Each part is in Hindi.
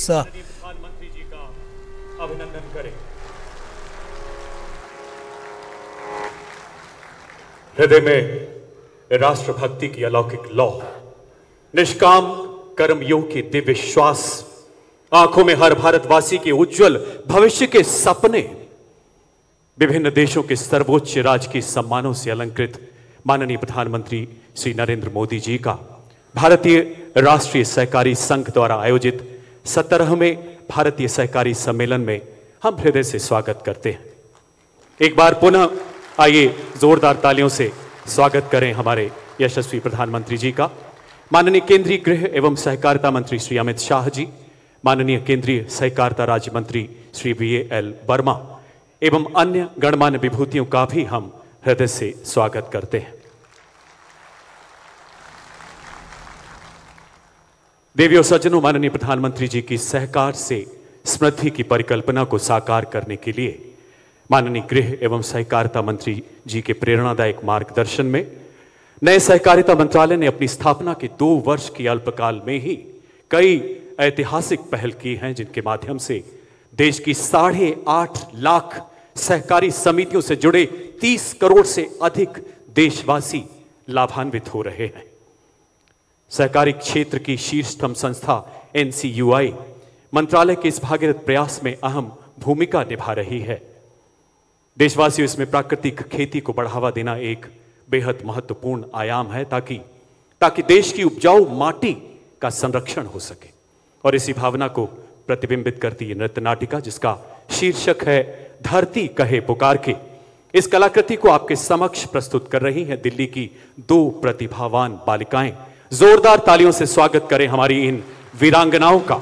प्रधानमंत्री जी का अभिनंदन करें। हृदय में राष्ट्रभक्ति की अलौकिक लौ, निष्काम कर्मयोग की दिव्य श्वास, आंखों में हर भारतवासी के उज्जवल भविष्य के सपने, विभिन्न देशों के सर्वोच्च राजकीय सम्मानों से अलंकृत माननीय प्रधानमंत्री श्री नरेंद्र मोदी जी का भारतीय राष्ट्रीय सहकारी संघ द्वारा आयोजित 17वें भारतीय सहकारी सम्मेलन में हम हृदय से स्वागत करते हैं। एक बार पुनः आइए जोरदार तालियों से स्वागत करें हमारे यशस्वी प्रधानमंत्री जी का। माननीय केंद्रीय गृह एवं सहकारिता मंत्री श्री अमित शाह जी, माननीय केंद्रीय सहकारिता राज्य मंत्री श्री VAL वर्मा एवं अन्य गणमान्य विभूतियों का भी हम हृदय से स्वागत करते हैं। देवियों सज्जनों, माननीय प्रधानमंत्री जी की सहकार से समृद्धि की परिकल्पना को साकार करने के लिए माननीय गृह एवं सहकारिता मंत्री जी के प्रेरणादायक मार्गदर्शन में नए सहकारिता मंत्रालय ने अपनी स्थापना के 2 वर्ष की अल्पकाल में ही कई ऐतिहासिक पहल की हैं, जिनके माध्यम से देश की 8.5 लाख सहकारी समितियों से जुड़े 30 करोड़ से अधिक देशवासी लाभान्वित हो रहे हैं। सहकारी क्षेत्र की शीर्षतम संस्था NCUI मंत्रालय के इस भागीरथ प्रयास में अहम भूमिका निभा रही है। देशवासियों, इसमें प्राकृतिक खेती को बढ़ावा देना एक बेहद महत्वपूर्ण आयाम है ताकि देश की उपजाऊ माटी का संरक्षण हो सके। और इसी भावना को प्रतिबिंबित करती है नृत्य नाटिका, जिसका शीर्षक है धरती कहे पुकार के। इस कलाकृति को आपके समक्ष प्रस्तुत कर रही हैं दिल्ली की 2 प्रतिभावान बालिकाएं। जोरदार तालियों से स्वागत करें हमारी इन वीरांगनाओं का।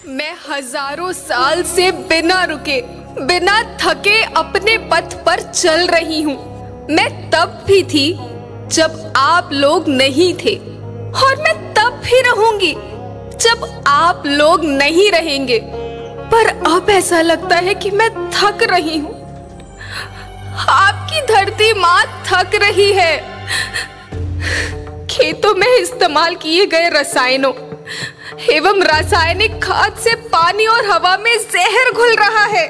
मैं हजारों साल से बिना रुके, बिना थके अपने पथ पर चल रही हूँ। मैं तब भी थी जब आप लोग नहीं थे, और मैं तब भी रहूंगी जब आप लोग नहीं रहेंगे। पर अब ऐसा लगता है कि मैं थक रही हूँ। आपकी धरती माँ थक रही है। खेतों में इस्तेमाल किए गए रसायनों एवं रासायनिक खाद से पानी और हवा में जहर घुल रहा है,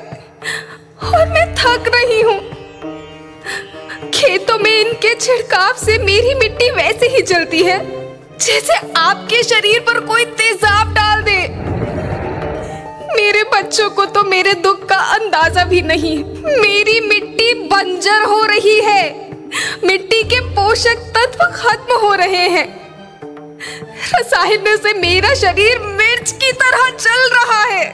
और मैं थक रही हूँ। खेतों में इनके छिड़काव से मेरी मिट्टी वैसे ही जलती है जैसे आपके शरीर पर कोई तेजाब डाल दे। मेरे बच्चों को तो मेरे दुख का अंदाजा भी नहीं। मेरी मिट्टी बंजर हो रही है, मिट्टी के पोषक तत्व खत्म हो रहे हैं। रसायनों से मेरा शरीर मिर्च की तरह जल रहा है।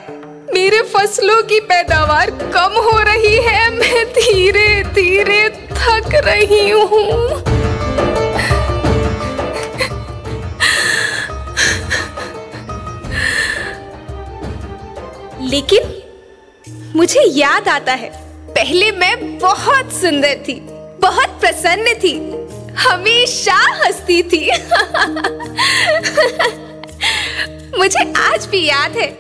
मेरे फसलों की पैदावार कम हो रही है। मैं धीरे धीरे थक रही हूँ। लेकिन मुझे याद आता है, पहले मैं बहुत सुंदर थी, बहुत प्रसन्न थी, हमेशा हंसती थी। मुझे आज भी याद है।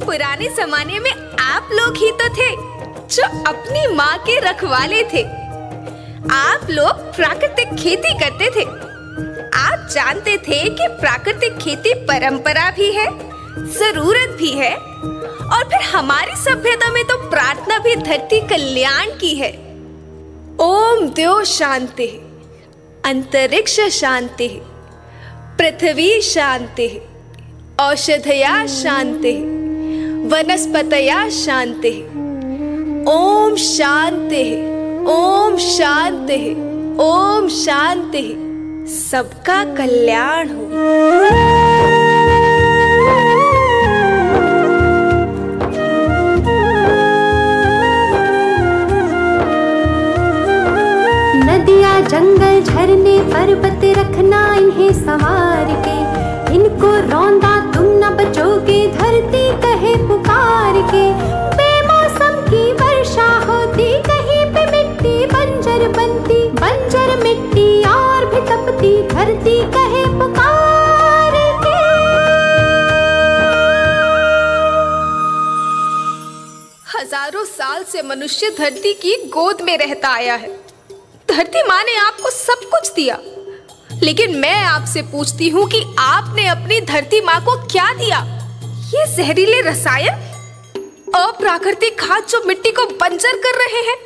पुराने जमाने में आप लोग ही तो थे जो अपनी माँ के रखवाले थे। आप लोग प्राकृतिक खेती करते थे। आप जानते थे कि प्राकृतिक खेती परंपरा भी है, जरूरत भी है, और फिर हमारी सभ्यता में तो प्रार्थना भी धरती कल्याण की है। ओम द्यो शांति, अंतरिक्ष शांति, पृथ्वी शांति, औषधया शांति, वनस्पतया शांति। ओम शांति, ओम शांति, ओम शांति। सबका कल्याण हो। नदियाँ, जंगल, झरने, पर्वत रखना इन्हें संवार के। इनको रौंदा तुम न बचोगे, धरती कहे पुकार के। हजारों साल से मनुष्य धरती की गोद में रहता आया है। धरती माँ ने आपको सब कुछ दिया, लेकिन मैं आपसे पूछती हूँ कि आपने अपनी धरती माँ को क्या दिया? ये जहरीले रसायन, अप्राकृतिक खाद जो मिट्टी को बंजर कर रहे हैं,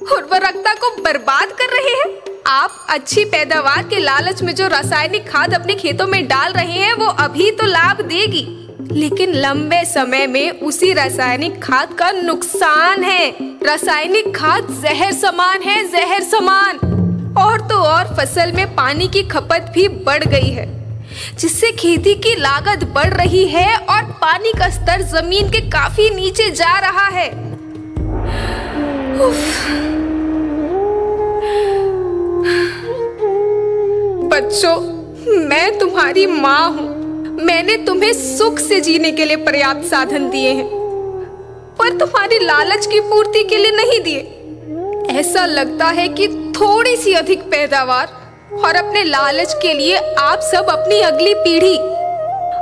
उर्वरकता को बर्बाद कर रहे हैं। आप अच्छी पैदावार के लालच में जो रासायनिक खाद अपने खेतों में डाल रहे हैं वो अभी तो लाभ देगी, लेकिन लंबे समय में उसी रासायनिक खाद का नुकसान है। रासायनिक खाद जहर समान है, जहर समान। और तो और फसल में पानी की खपत भी बढ़ गई है, जिससे खेती की लागत बढ़ रही है और पानी का स्तर जमीन के काफी नीचे जा रहा है। बच्चों, मैं तुम्हारी माँ हूँ। मैंने तुम्हें सुख से जीने के लिए पर्याप्त साधन दिए हैं, पर तुम्हारी लालच की पूर्ति के लिए नहीं दिए। ऐसा लगता है कि थोड़ी सी अधिक पैदावार और अपने लालच के लिए आप सब अपनी अगली पीढ़ी,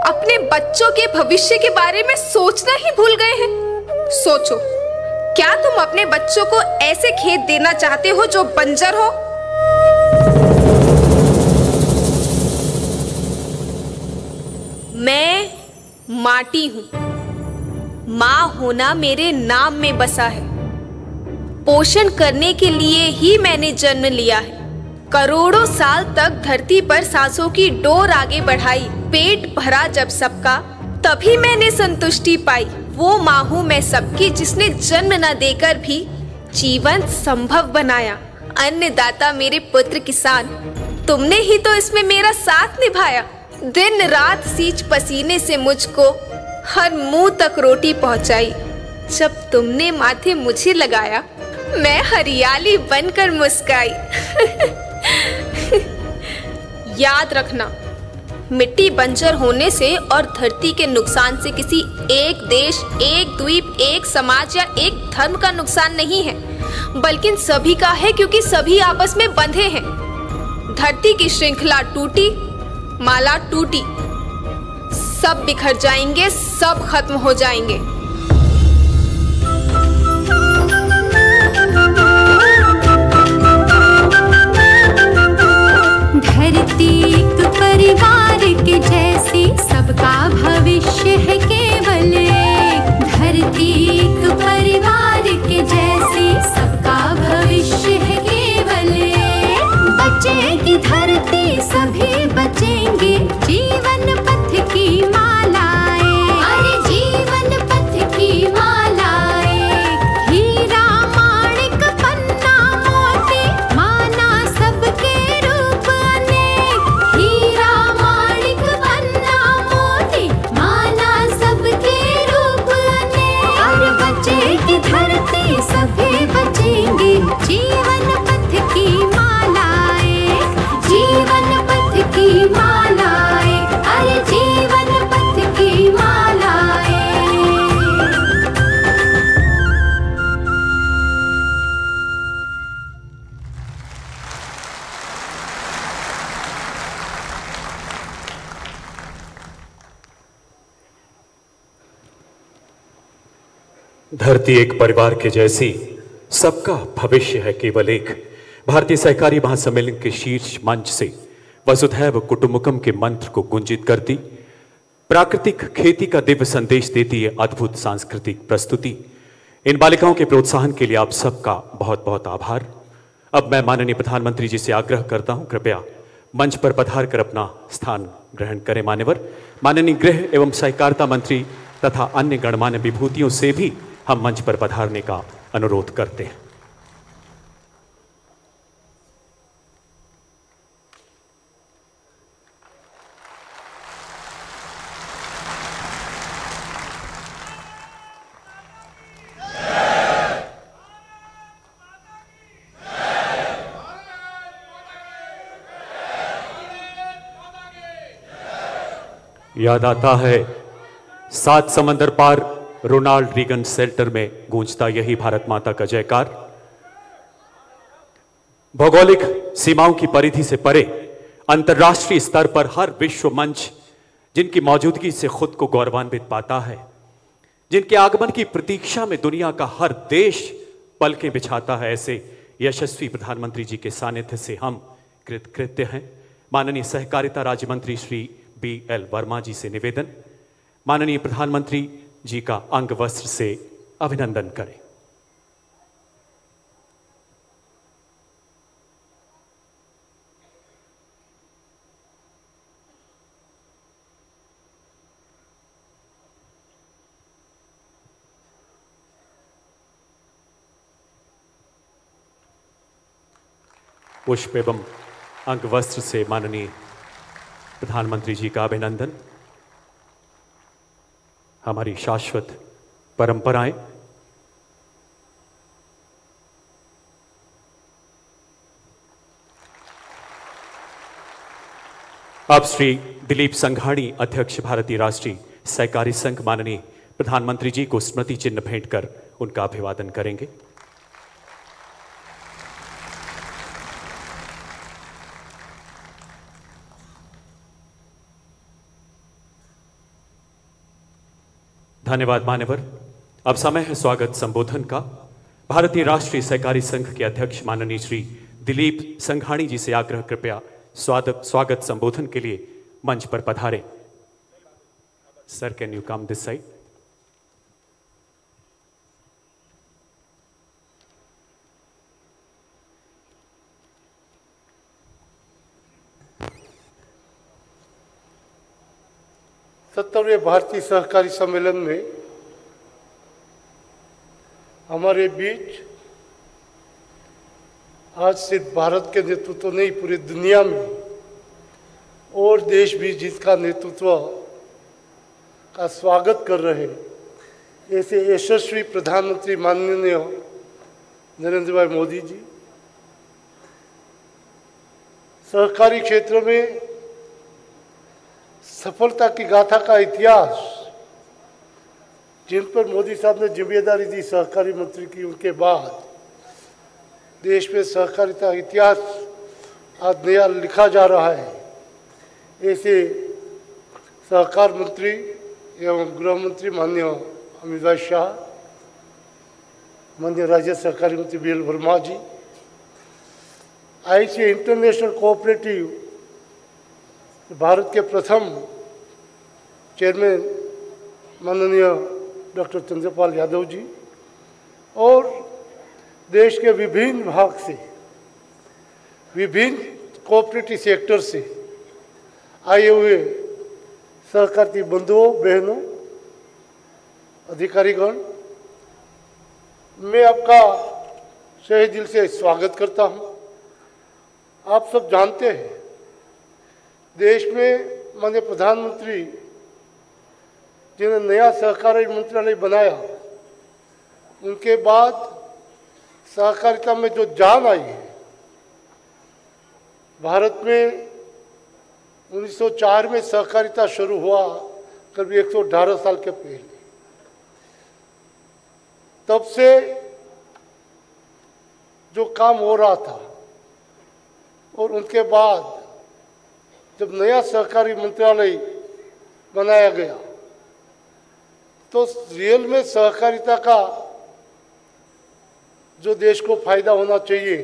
अपने बच्चों के भविष्य के बारे में सोचना ही भूल गए हैं। सोचो, क्या तुम अपने बच्चों को ऐसे खेत देना चाहते हो जो बंजर हो? मैं माटी हूँ। माँ होना मेरे नाम में बसा है। पोषण करने के लिए ही मैंने जन्म लिया है। करोड़ों साल तक धरती पर सांसों की डोर आगे बढ़ाई। पेट भरा जब सबका, तभी मैंने संतुष्टि पाई। वो माँ हूँ मैं सबकी, जिसने जन्म न देकर भी जीवन संभव बनाया। अन्नदाता मेरे पुत्र किसान, तुमने ही तो इसमें मेरा साथ निभाया। दिन रात सींच पसीने से मुझको हर मुंह तक रोटी पहुंचाई। जब तुमने माथे मुझे लगाया, मैं हरियाली बनकर मुस्काई। याद रखना, मिट्टी बंजर होने से और धरती के नुकसान से किसी एक देश, एक द्वीप, एक समाज या एक धर्म का नुकसान नहीं है, बल्कि सभी का है, क्योंकि सभी आपस में बंधे हैं। धरती की श्रृंखला टूटी, माला टूटी, सब बिखर जाएंगे, सब खत्म हो जाएंगे। धरती एक परिवार के जैसी, सबका भविष्य है केवल एक। धरती एक परिवार के जैसी, सबका भविष्य है केवल एक। बचेगी धरती, सभी बचेंगे, जीवन पथ की मालाएं। अरे जीवन पथ की मालाएं। हीरा माणिक पन्ना मोती, माना सबके रूप अनेक। हीरा माणिक पन्ना मोती, माना सबके रूप अनेक। और बचेगी धरती, सभी बचेंगे, जीवन पथ की मालाएं। जीवन पथ की मालाएं, अरे जीवन पथ की मालाएं। धरती एक परिवार के जैसी, सबका भविष्य है केवल एक। भारतीय सहकारी महासम्मेलन के शीर्ष मंच से वसुधैव कुटुंबकम के मंत्र को गुंजित करती, प्राकृतिक खेती का दिव्य संदेश देती है अद्भुत सांस्कृतिक प्रस्तुति। इन बालिकाओं के प्रोत्साहन के लिए आप सबका बहुत बहुत आभार। अब मैं माननीय प्रधानमंत्री जी से आग्रह करता हूं, कृपया मंच पर पधार कर अपना स्थान ग्रहण करें। मान्यवर, माननीय गृह एवं सहकारिता मंत्री तथा अन्य गणमान्य विभूतियों से भी हम मंच पर पधारने का अनुरोध करते हैं। याद आता है, 7 समंदर पार रोनाल्ड रीगन सेंटर में गूंजता यही भारत माता का जयकार। भौगोलिक सीमाओं की परिधि से परे अंतर्राष्ट्रीय स्तर पर हर विश्व मंच जिनकी मौजूदगी से खुद को गौरवान्वित पाता है, जिनके आगमन की प्रतीक्षा में दुनिया का हर देश पलकें बिछाता है, ऐसे यशस्वी प्रधानमंत्री जी के सानिध्य से हम कृतकृत्य हैं। माननीय सहकारिता राज्य मंत्री श्री BL वर्मा जी से निवेदन, माननीय प्रधानमंत्री जी का अंग वस्त्र से अभिनंदन करें। पुष्प एवं अंग वस्त्र से माननीय प्रधानमंत्री जी का अभिनंदन। हमारी शाश्वत परंपराएं, अब श्री दिलीप संघाणी अध्यक्ष भारतीय राष्ट्रीय सहकारी संघ माननीय प्रधानमंत्री जी को स्मृति चिन्ह भेंट कर उनका अभिवादन करेंगे। धन्यवाद मान्यवर। अब समय है स्वागत संबोधन का। भारतीय राष्ट्रीय सहकारी संघ के अध्यक्ष माननीय श्री दिलीप संघाणी जी से आग्रह, कृपया स्वागत संबोधन के लिए मंच पर पधारें। Sir, can you come this side? सत्तरवें भारतीय सहकारी सम्मेलन में हमारे बीच आज सिर्फ भारत के नेतृत्व नहीं, पूरी दुनिया में और देश भी जिसका नेतृत्व का स्वागत कर रहे हैं, ऐसे यशस्वी प्रधानमंत्री माननीय नरेंद्र भाई मोदी जी, सहकारी क्षेत्र में सफलता की गाथा का इतिहास जिन पर मोदी साहब ने जिम्मेदारी दी सहकारी मंत्री की, उनके बाद देश में सहकारिता इतिहास आज नया लिखा जा रहा है। ऐसे सहकार मंत्री एवं गृह मंत्री माननीय अमित भाई शाह, माननीय राज्य सहकारी मंत्री BL वर्मा जी, ICA इंटरनेशनल कोऑपरेटिव भारत के प्रथम चेयरमैन माननीय डॉक्टर चंद्रपाल यादव जी और देश के विभिन्न भाग से, विभिन्न कोऑपरेटिव सेक्टर से आए हुए सहकारी बंधुओं बहनों, अधिकारीगण, मैं आपका सही दिल से स्वागत करता हूं। आप सब जानते हैं, देश में माननीय प्रधानमंत्री जिन्होंने नया सहकारी मंत्रालय बनाया, उनके बाद सहकारिता में जो जान आई है, भारत में 1904 में सहकारिता शुरू हुआ, करीब 118 साल के पहले। तब से जो काम हो रहा था और उनके बाद जब नया सहकारी मंत्रालय बनाया गया, तो रियल में सहकारिता का जो देश को फायदा होना चाहिए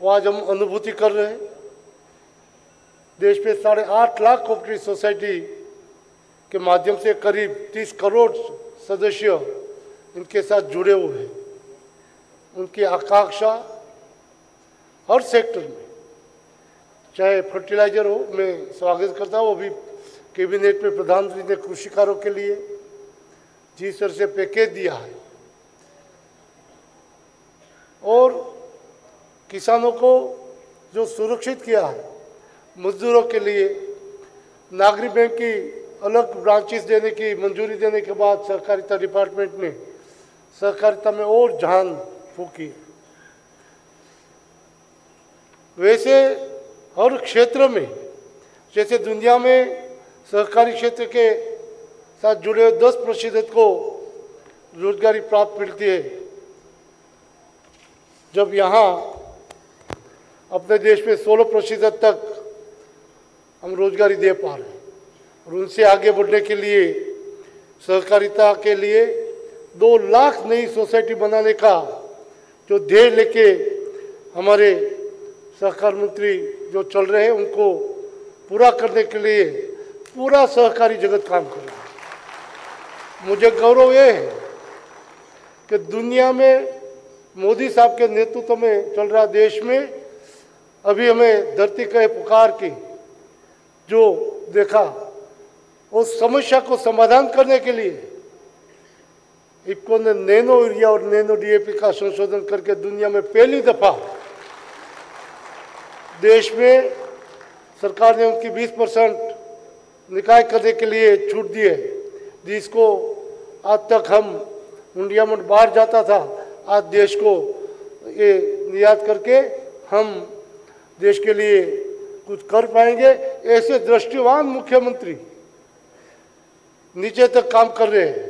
वो आज हम अनुभूति कर रहे हैं। देश में 8.5 लाख कोऑपरेटिव सोसाइटी के माध्यम से करीब 30 करोड़ सदस्य इनके साथ जुड़े हुए हैं। उनकी आकांक्षा हर सेक्टर में, चाहे फर्टिलाइजर हो, मैं स्वागत करता हूँ, वो भी कैबिनेट में प्रधानमंत्री ने कृषिकारों के लिए जिस तरह से पैकेज दिया है और किसानों को जो सुरक्षित किया है, मजदूरों के लिए नागरिक बैंक की अलग ब्रांचेस देने की मंजूरी देने के बाद सहकारिता डिपार्टमेंट ने सहकारिता में और जान फूकी। वैसे हर क्षेत्र में, जैसे दुनिया में सहकारी क्षेत्र के साथ जुड़े हुए 10% को रोजगारी प्राप्त मिलती है, जब यहाँ अपने देश में 16% तक हम रोजगारी दे पा रहे हैं और उनसे आगे बढ़ने के लिए सहकारिता के लिए 2 लाख नई सोसाइटी बनाने का जो ध्येय लेके हमारे सहकार मंत्री जो चल रहे हैं उनको पूरा करने के लिए पूरा सहकारी जगत काम कर रहा है। मुझे गौरव ये है कि दुनिया में मोदी साहब के नेतृत्व में चल रहा देश में अभी हमें धरती का पुकार की जो देखा उस समस्या को समाधान करने के लिए इफ्को ने नैनो यूरिया और नैनो डीएपी का संशोधन करके दुनिया में पहली दफा देश में सरकार ने उनकी 20% निकाय करने के लिए छूट दी है, जिसको आज तक हम इंडिया में बाहर जाता था, आज देश को ये निर्यात करके हम देश के लिए कुछ कर पाएंगे। ऐसे दृष्टिवान मुख्यमंत्री नीचे तक काम कर रहे हैं,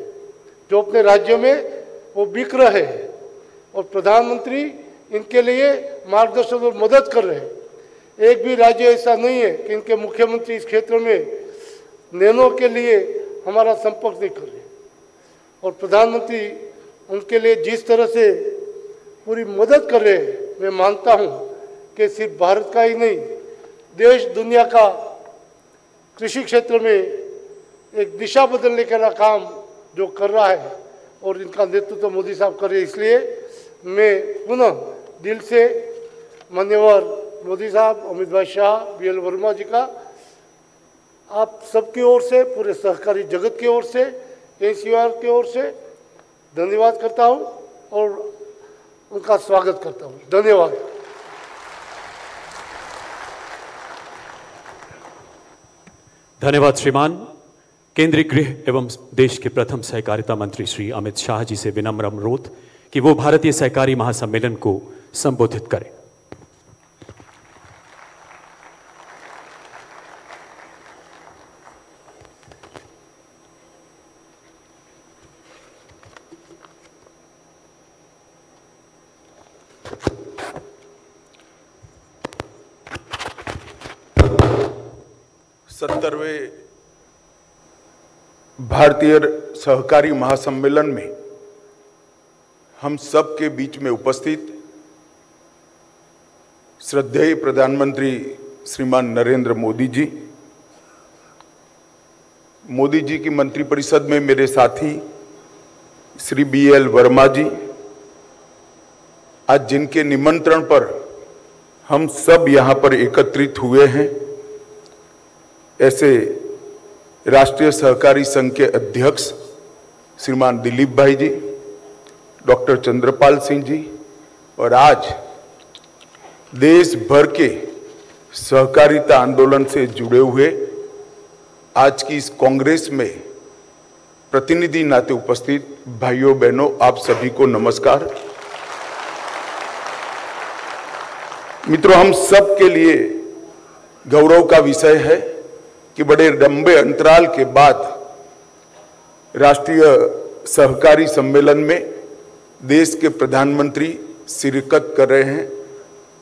जो अपने राज्यों में वो बिक रहे हैं और प्रधानमंत्री इनके लिए मार्गदर्शन और मदद कर रहे हैं। एक भी राज्य ऐसा नहीं है कि इनके मुख्यमंत्री इस क्षेत्र में नैनो के लिए हमारा संपर्क नहीं कर रहे और प्रधानमंत्री उनके लिए जिस तरह से पूरी मदद कर रहे हैं, मैं मानता हूं कि सिर्फ भारत का ही नहीं, देश दुनिया का कृषि क्षेत्र में एक दिशा बदलने का काम जो कर रहा है और इनका नेतृत्व मोदी साहब कर रहे हैं। इसलिए मैं पुनः दिल से मान्यवर मोदी साहब, अमित भाई शाह, बीएल वर्मा जी का आप सबकी ओर से, पूरे सहकारी जगत की ओर से, एनसीआर की ओर से धन्यवाद करता हूं और उनका स्वागत करता हूं। धन्यवाद। धन्यवाद श्रीमान। केंद्रीय गृह एवं देश के प्रथम सहकारिता मंत्री श्री अमित शाह जी से विनम्र अनुरोध कि वो भारतीय सहकारी महासम्मेलन को संबोधित करें। भारतीय सहकारी महासम्मेलन में हम सब के बीच में उपस्थित श्रद्धेय प्रधानमंत्री श्रीमान नरेंद्र मोदी जी की मंत्रिपरिषद में मेरे साथी श्री बीएल वर्मा जी, आज जिनके निमंत्रण पर हम सब यहाँ पर एकत्रित हुए हैं, ऐसे राष्ट्रीय सहकारी संघ के अध्यक्ष श्रीमान दिलीप भाई जी, डॉक्टर चंद्रपाल सिंह जी और आज देश भर के सहकारिता आंदोलन से जुड़े हुए आज की इस कांग्रेस में प्रतिनिधि नाते उपस्थित भाइयों बहनों, आप सभी को नमस्कार। मित्रों, हम सब के लिए गौरव का विषय है कि बड़े लंबे अंतराल के बाद राष्ट्रीय सहकारी सम्मेलन में देश के प्रधानमंत्री शिरकत कर रहे हैं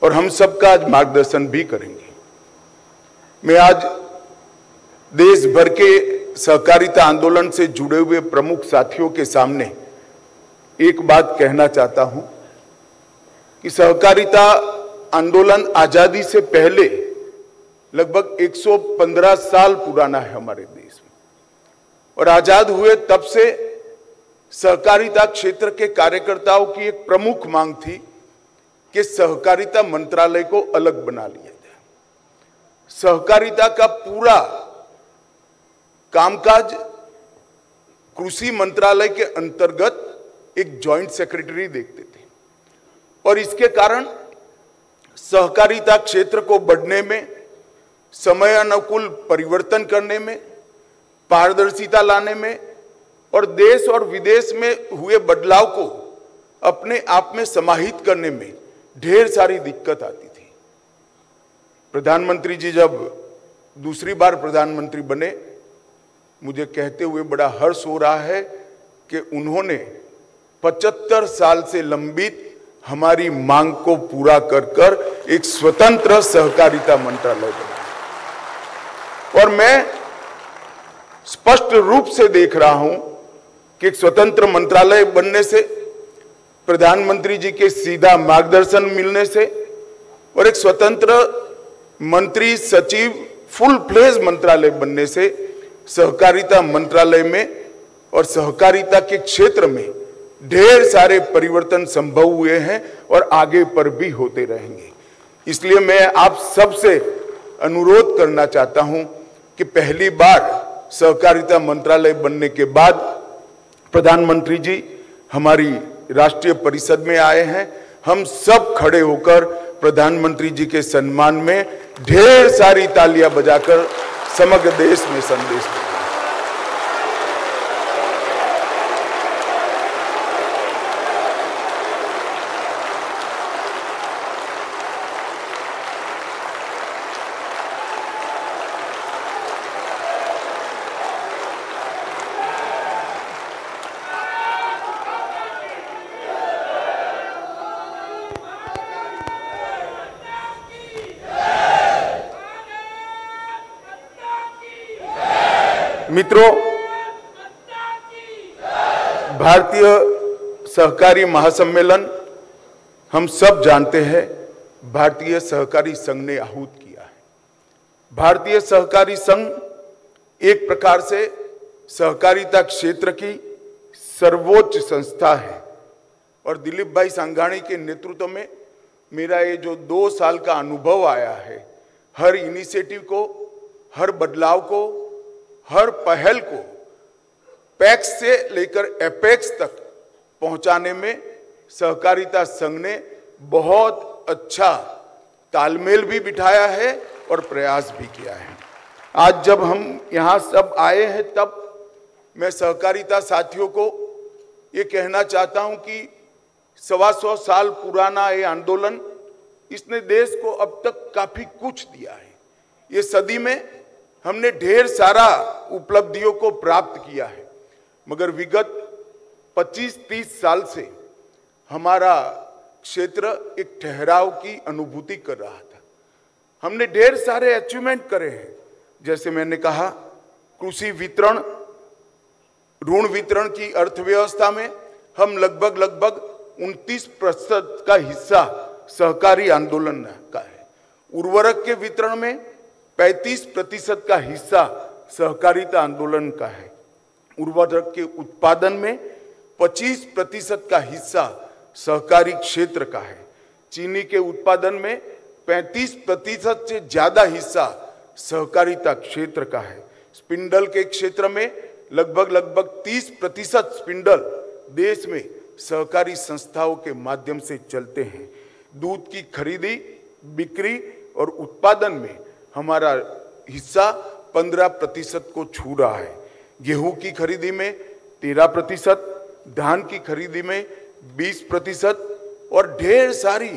और हम सबका आज मार्गदर्शन भी करेंगे। मैं आज देश भर के सहकारिता आंदोलन से जुड़े हुए प्रमुख साथियों के सामने एक बात कहना चाहता हूं कि सहकारिता आंदोलन आजादी से पहले लगभग 115 साल पुराना है हमारे देश में और आजाद हुए तब से सहकारिता क्षेत्र के कार्यकर्ताओं की एक प्रमुख मांग थी कि सहकारिता मंत्रालय को अलग बना लिया जाए। सहकारिता का पूरा कामकाज कृषि मंत्रालय के अंतर्गत एक जॉइंट सेक्रेटरी देखते थे और इसके कारण सहकारिता क्षेत्र को बढ़ने में, समय अनुकूल परिवर्तन करने में, पारदर्शिता लाने में और देश और विदेश में हुए बदलाव को अपने आप में समाहित करने में ढेर सारी दिक्कत आती थी। प्रधानमंत्री जी जब दूसरी बार प्रधानमंत्री बने, मुझे कहते हुए बड़ा हर्ष हो रहा है कि उन्होंने 75 साल से लंबित हमारी मांग को पूरा कर एक स्वतंत्र सहकारिता मंत्रालय बनाया और मैं स्पष्ट रूप से देख रहा हूं कि एक स्वतंत्र मंत्रालय बनने से, प्रधानमंत्री जी के सीधा मार्गदर्शन मिलने से और एक स्वतंत्र मंत्री सचिव फुल फ्लेज मंत्रालय बनने से सहकारिता मंत्रालय में और सहकारिता के क्षेत्र में ढेर सारे परिवर्तन संभव हुए हैं और आगे पर भी होते रहेंगे। इसलिए मैं आप सबसे अनुरोध करना चाहता हूं कि पहली बार सहकारिता मंत्रालय बनने के बाद प्रधानमंत्री जी हमारी राष्ट्रीय परिषद में आए हैं। हम सब खड़े होकर प्रधानमंत्री जी के सम्मान में ढेर सारी तालियां बजाकर समग्र देश में संदेश दें। मित्रों, भारतीय सहकारी महासम्मेलन हम सब जानते हैं भारतीय सहकारी संघ ने आहूत किया है। भारतीय सहकारी संघ एक प्रकार से सहकारिता क्षेत्र की सर्वोच्च संस्था है और दिलीप भाई सांघानी के नेतृत्व में मेरा ये जो 2 साल का अनुभव आया है, हर इनिशिएटिव को, हर बदलाव को, हर पहल को पैक्स से लेकर एपेक्स तक पहुंचाने में सहकारिता संघ ने बहुत अच्छा तालमेल भी बिठाया है और प्रयास भी किया है। आज जब हम यहाँ सब आए हैं तब मैं सहकारिता साथियों को ये कहना चाहता हूँ कि 125 साल पुराना ये आंदोलन, इसने देश को अब तक काफी कुछ दिया है। ये सदी में हमने ढेर सारा उपलब्धियों को प्राप्त किया है, मगर विगत 25-30 साल से हमारा क्षेत्र एक ठहराव की अनुभूति कर रहा था। हमने ढेर सारे अचीवमेंट करे हैं, जैसे मैंने कहा कृषि वितरण, ऋण वितरण की अर्थव्यवस्था में हम लगभग 29% का हिस्सा सहकारी आंदोलन का है। उर्वरक के वितरण में 35% का हिस्सा सहकारिता आंदोलन का है। उर्वरक के उत्पादन में 25% का हिस्सा सहकारी क्षेत्र का है। चीनी के उत्पादन में 35% से ज्यादा हिस्सा सहकारिता क्षेत्र का है। स्पिंडल के क्षेत्र में लगभग 30% स्पिंडल देश में सहकारी संस्थाओं के माध्यम से चलते हैं। दूध की खरीदी, बिक्री और उत्पादन में हमारा हिस्सा 15% को छू रहा है। गेहूं की खरीदी में 13%, धान की खरीदी में 20% और ढेर सारी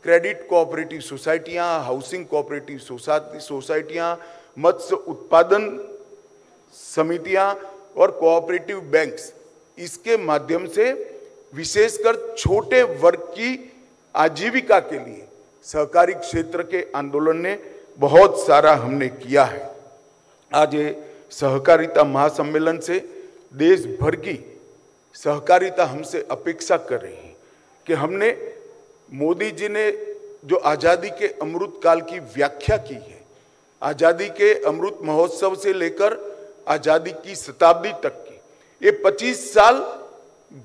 क्रेडिट कोऑपरेटिव सोसाइटियां, हाउसिंग कोऑपरेटिव सोसाइटियां, मत्स्य उत्पादन समितियां और कोऑपरेटिव बैंक्स, इसके माध्यम से विशेषकर छोटे वर्ग की आजीविका के लिए सहकारी क्षेत्र के आंदोलन ने बहुत सारा हमने किया है। आज ये सहकारिता महासम्मेलन से देश भर की सहकारिता हमसे अपेक्षा कर रही है कि हमने, मोदी जी ने जो आज़ादी के अमृत काल की व्याख्या की है, आज़ादी के अमृत महोत्सव से लेकर आज़ादी की शताब्दी तक की, ये 25 साल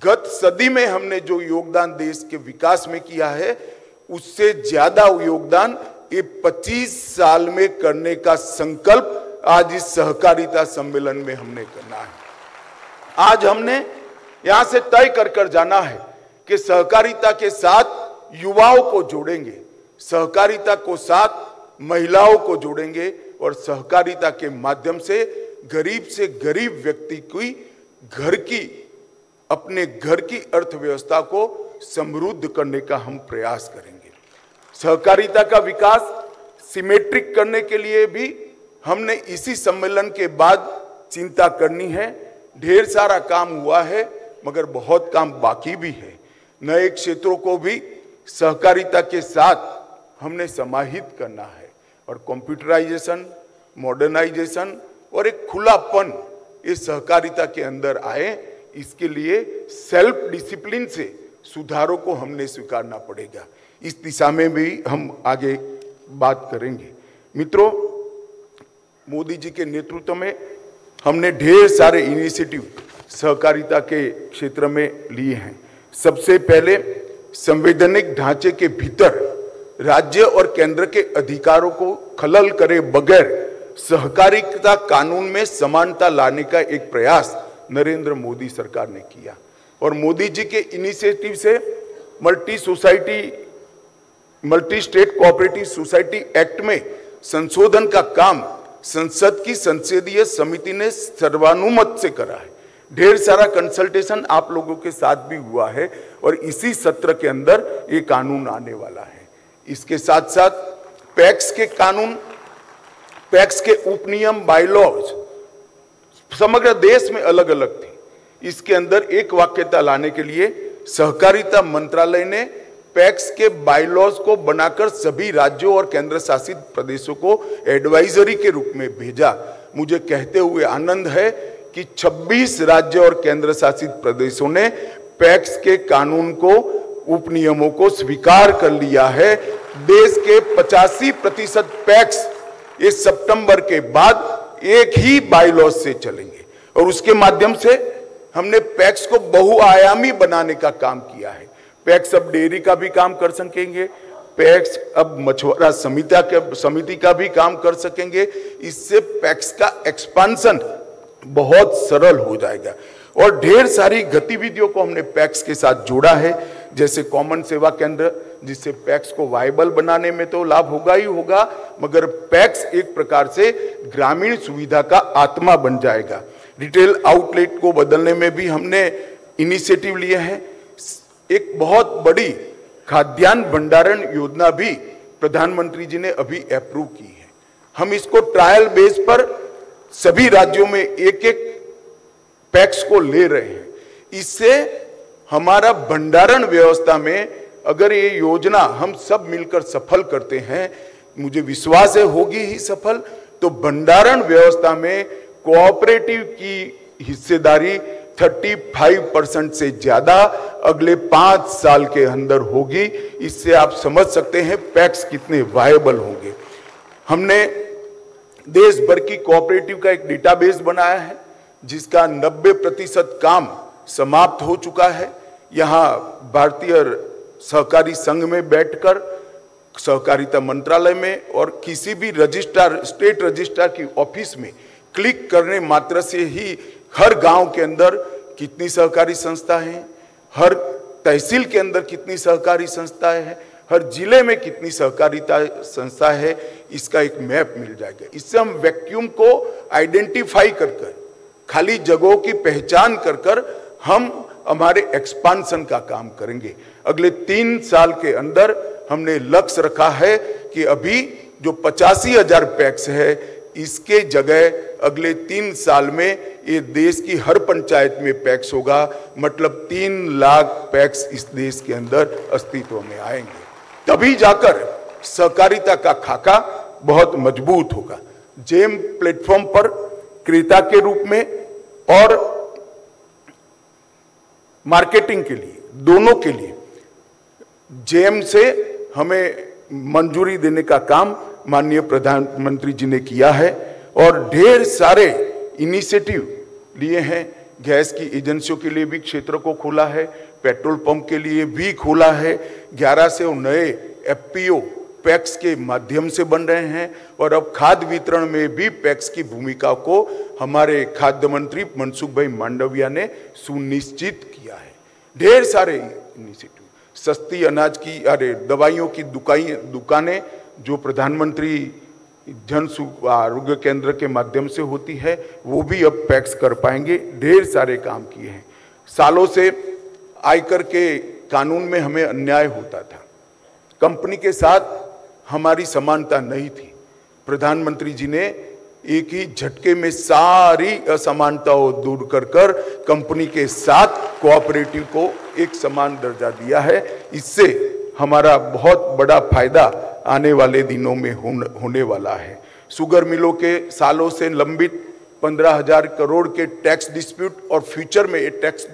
गत सदी में हमने जो योगदान देश के विकास में किया है, उससे ज्यादा योगदान ये 25 साल में करने का संकल्प आज इस सहकारिता सम्मेलन में हमने करना है। आज हमने यहां से तय कर जाना है कि सहकारिता के साथ युवाओं को जोड़ेंगे, सहकारिता को साथ महिलाओं को जोड़ेंगे और सहकारिता के माध्यम से गरीब व्यक्ति की अपने घर की अर्थव्यवस्था को समृद्ध करने का हम प्रयास करेंगे। सहकारिता का विकास सिमेट्रिक करने के लिए भी हमने इसी सम्मेलन के बाद चिंता करनी है। ढेर सारा काम हुआ है, मगर बहुत काम बाकी भी है। नए क्षेत्रों को भी सहकारिता के साथ हमने समाहित करना है और कंप्यूटराइजेशन, मॉडर्नाइजेशन और एक खुलापन इस सहकारिता के अंदर आए, इसके लिए सेल्फ डिसिप्लिन से सुधारों को हमने स्वीकारना पड़ेगा। इस दिशा में भी हम आगे बात करेंगे। मित्रों, मोदी जी के नेतृत्व में हमने ढेर सारे इनिशिएटिव सहकारिता के क्षेत्र में लिए हैं। सबसे पहले संवैधानिक ढांचे के भीतर राज्य और केंद्र के अधिकारों को खलल करे बगैर सहकारिता कानून में समानता लाने का एक प्रयास नरेंद्र मोदी सरकार ने किया और मोदी जी के इनिशिएटिव से multi state cooperative society act में संशोधन का काम संसद की संसदीय समिति ने सर्वानुमत से करा है। ढेर सारा कंसल्टेशन आप लोगों के साथ भी हुआ है और इसी सत्र के अंदर ये कानून आने वाला है। इसके साथ साथ पैक्स के कानून, पैक्स के उपनियम, बायलॉज समग्र देश में अलग अलग थे। इसके अंदर एक वाक्यता लाने के लिए सहकारिता मंत्रालय ने पैक्स के बायलॉज को बनाकर सभी राज्यों और केंद्र शासित प्रदेशों को एडवाइजरी के रूप में भेजा। मुझे कहते हुए आनंद है कि 26 राज्य और केंद्र शासित प्रदेशों ने पैक्स के कानून को, उपनियमों को स्वीकार कर लिया है। देश के 85% पैक्स इस सितंबर के बाद एक ही बायलॉज से चलेंगे और उसके माध्यम से हमने पैक्स को बहुआयामी बनाने का काम किया है। पैक्स अब डेयरी का भी काम कर सकेंगे, पैक्स अब मछुआरा समिति का भी काम कर सकेंगे। इससे पैक्स का एक्सपांशन बहुत सरल हो जाएगा और ढेर सारी गतिविधियों को हमने पैक्स के साथ जोड़ा है, जैसे कॉमन सेवा केंद्र, जिससे पैक्स को वायबल बनाने में तो लाभ होगा ही होगा, मगर पैक्स एक प्रकार से ग्रामीण सुविधा का आत्मा बन जाएगा। रिटेल आउटलेट को बदलने में भी हमने इनिशिएटिव लिए हैं। एक बहुत बड़ी खाद्यान्न भंडारण योजना भी प्रधानमंत्री जी ने अभी अप्रूव की है। हम इसको ट्रायल बेस पर सभी राज्यों में एक एक पैक्स को ले रहे हैं। इससे हमारा भंडारण व्यवस्था में अगर ये योजना हम सब मिलकर सफल करते हैं, मुझे विश्वास है होगी ही सफल, तो भंडारण व्यवस्था में कोऑपरेटिव की हिस्सेदारी 35% से ज्यादा अगले 5 साल के अंदर होगी। इससे आप समझ सकते हैं पैक्स कितने वायबल होंगे। हमने देश भर की कोऑपरेटिव का एक डेटाबेस बनाया है जिसका 90% काम समाप्त हो चुका है। यहाँ भारतीय सहकारी संघ में बैठकर सहकारिता मंत्रालय में और किसी भी रजिस्ट्रार, स्टेट रजिस्ट्रार की ऑफिस में क्लिक करने मात्र से ही हर गांव के अंदर कितनी सहकारी संस्था है, हर तहसील के अंदर कितनी सहकारी संस्थाएं हैं, हर जिले में कितनी सहकारिता संस्था है, इसका एक मैप मिल जाएगा। इससे हम वैक्यूम को आइडेंटिफाई कर खाली जगहों की पहचान कर हम हमारे एक्सपांशन का काम करेंगे। अगले 3 साल के अंदर हमने लक्ष्य रखा है कि अभी जो 85,000 पैक्स है, इसके जगह अगले 3 साल में ये देश की हर पंचायत में पैक्स होगा। मतलब 3 लाख पैक्स इस देश के अंदर अस्तित्व में आएंगे। तभी जाकर सहकारिता का खाका बहुत मजबूत होगा। जेम प्लेटफॉर्म पर क्रेता के रूप में और मार्केटिंग के लिए, दोनों के लिए जेम से हमें मंजूरी देने का काम माननीय प्रधानमंत्री जी ने किया है और ढेर सारे इनिशिएटिव लिए हैं। गैस की एजेंसियों के लिए भी क्षेत्र को खोला है, पेट्रोल पंप के लिए भी खोला है। 1100 नए एफपीओ पैक्स के माध्यम से बन रहे हैं और अब खाद्य वितरण में भी पैक्स की भूमिका को हमारे खाद्य मंत्री मनसुख भाई मांडविया ने सुनिश्चित किया है। ढेर सारे इनिशिएटिव, सस्ती अनाज की दवाइयों की दुकानें जो प्रधानमंत्री जन आरोग्य केंद्र के माध्यम से होती है, वो भी अब पैक्स कर पाएंगे। ढेर सारे काम किए हैं। सालों से आयकर के कानून में हमें अन्याय होता था, कंपनी के साथ हमारी समानता नहीं थी। प्रधानमंत्री जी ने एक ही झटके में सारी असमानताओं दूर कर कंपनी के साथ कोऑपरेटिव को एक समान दर्जा दिया है। इससे हमारा बहुत बड़ा फायदा आने वाले दिनों में होने वाला है। शुगर मिलों के सालों से लंबित 15,000 करोड़ के टैक्स डिस्प्यूट और फ्यूचर में ये टैक्स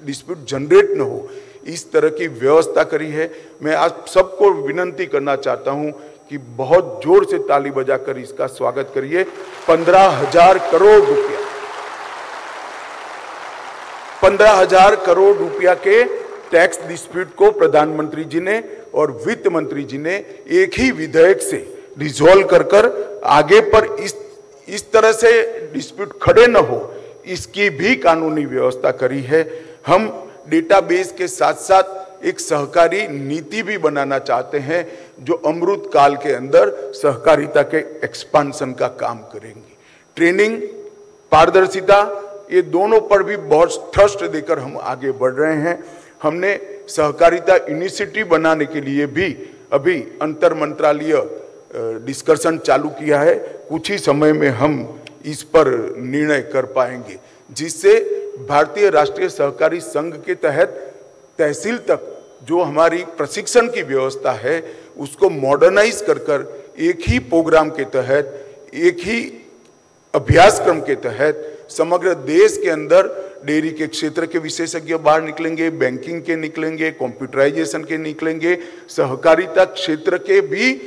डिस्प्यूट जनरेट न हो, इस तरह की व्यवस्था करी है। मैं आप सबको विनंती करना चाहता हूं कि बहुत जोर से ताली बजाकर इसका स्वागत करिए। 15,000 करोड़ रुपया, 15,000 करोड़ रुपया के टैक्स डिस्प्यूट को प्रधानमंत्री जी ने और वित्त मंत्री जी ने एक ही विधेयक से रिजॉल्व कर आगे पर इस तरह से डिस्प्यूट खड़े न हो, इसकी भी कानूनी व्यवस्था करी है। हम डेटाबेस के साथ साथ एक सहकारी नीति भी बनाना चाहते हैं जो अमृत काल के अंदर सहकारिता के एक्सपांशन का काम करेंगी। ट्रेनिंग, पारदर्शिता, ये दोनों पर भी बहुत थ्रस्ट देकर हम आगे बढ़ रहे हैं। हमने सहकारिता इनिशिएटिव बनाने के लिए भी अभी अंतर मंत्रालय डिस्कशन चालू किया है। कुछ ही समय में हम इस पर निर्णय कर पाएंगे, जिससे भारतीय राष्ट्रीय सहकारी संघ के तहत तहसील तक जो हमारी प्रशिक्षण की व्यवस्था है उसको मॉडर्नाइज कर एक ही प्रोग्राम के तहत, एक ही अभ्यासक्रम के तहत समग्र देश के अंदर डेयरी के क्षेत्र के विशेषज्ञ बाहर निकलेंगे, बैंकिंग के निकलेंगे, कंप्यूटराइजेशन के निकलेंगे, सहकारिता क्षेत्र के भी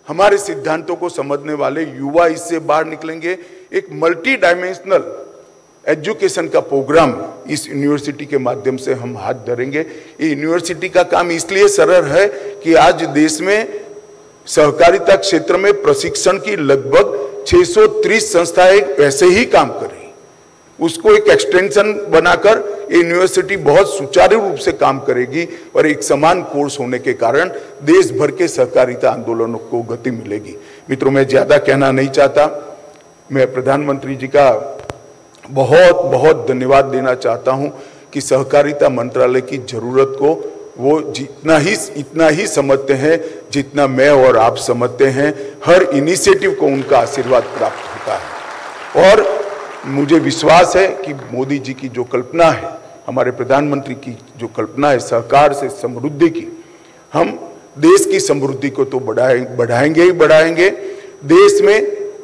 हमारे सिद्धांतों को समझने वाले युवा इससे बाहर निकलेंगे। एक मल्टी डायमेंशनल एजुकेशन का प्रोग्राम इस यूनिवर्सिटी के माध्यम से हम हाथ धरेंगे। ये यूनिवर्सिटी का काम इसलिए सरल है कि आज देश में सहकारिता क्षेत्र में प्रशिक्षण की लगभग 630 संस्थाएं ऐसे ही काम कर रही, उसको एक एक्सटेंशन बनाकर यूनिवर्सिटी बहुत सुचारू रूप से काम करेगी और एक समान कोर्स होने के कारण देश भर के सहकारिता आंदोलनों को गति मिलेगी। मित्रों, मैं ज्यादा कहना नहीं चाहता। मैं प्रधानमंत्री जी का बहुत बहुत धन्यवाद देना चाहता हूं कि सहकारिता मंत्रालय की जरूरत को वो इतना ही समझते हैं जितना मैं और आप समझते हैं। हर इनिशिएटिव को उनका आशीर्वाद प्राप्त होता है और मुझे विश्वास है कि मोदी जी की जो कल्पना है, हमारे प्रधानमंत्री की जो कल्पना है सहकार से समृद्धि की, हम देश की समृद्धि को तो बढ़ाएंगे ही बढ़ाएंगे।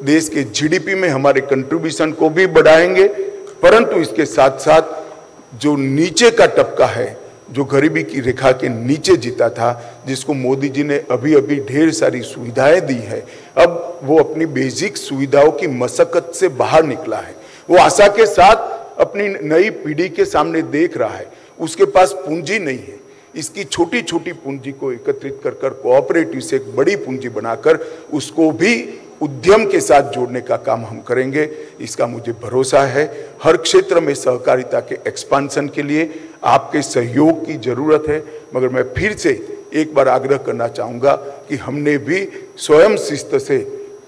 देश के जीडीपी में हमारे कंट्रीब्यूशन को भी बढ़ाएंगे, परंतु इसके साथ साथ जो नीचे का तबका है, जो गरीबी की रेखा के नीचे जीता था, जिसको मोदी जी ने अभी अभी ढेर सारी सुविधाएं दी है, अब वो अपनी बेसिक सुविधाओं की मशक्कत से बाहर निकला है। वो आशा के साथ अपनी नई पीढ़ी के सामने देख रहा है। उसके पास पूंजी नहीं है, इसकी छोटी छोटी पूंजी को एकत्रित कर कोऑपरेटिव से एक बड़ी पूंजी बनाकर उसको भी उद्यम के साथ जोड़ने का काम हम करेंगे, इसका मुझे भरोसा है। हर क्षेत्र में सहकारिता के एक्सपांशन के लिए आपके सहयोग की जरूरत है, मगर मैं फिर से एक बार आग्रह करना चाहूँगा कि हमने भी स्वयं शिस्त से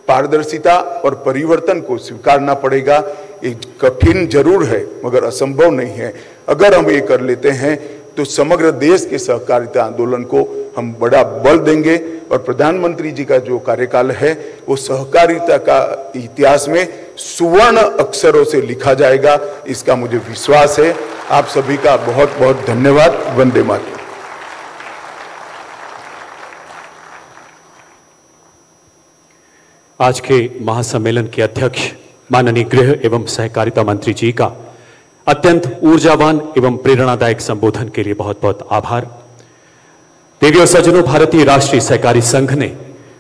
पारदर्शिता और परिवर्तन को स्वीकारना पड़ेगा। एक कठिन जरूर है मगर असंभव नहीं है। अगर हम ये कर लेते हैं तो समग्र देश के सहकारिता आंदोलन को हम बड़ा बल देंगे और प्रधानमंत्री जी का जो कार्यकाल है वो सहकारिता का इतिहास में सुवर्ण अक्षरों से लिखा जाएगा, इसका मुझे विश्वास है। आप सभी का बहुत बहुत धन्यवाद। वंदे मातरम। आज के महासम्मेलन के अध्यक्ष माननीय गृह एवं सहकारिता मंत्री जी का अत्यंत ऊर्जावान एवं प्रेरणादायक संबोधन के लिए बहुत बहुत आभार। देवी और सज्जनों, भारतीय राष्ट्रीय सहकारी संघ ने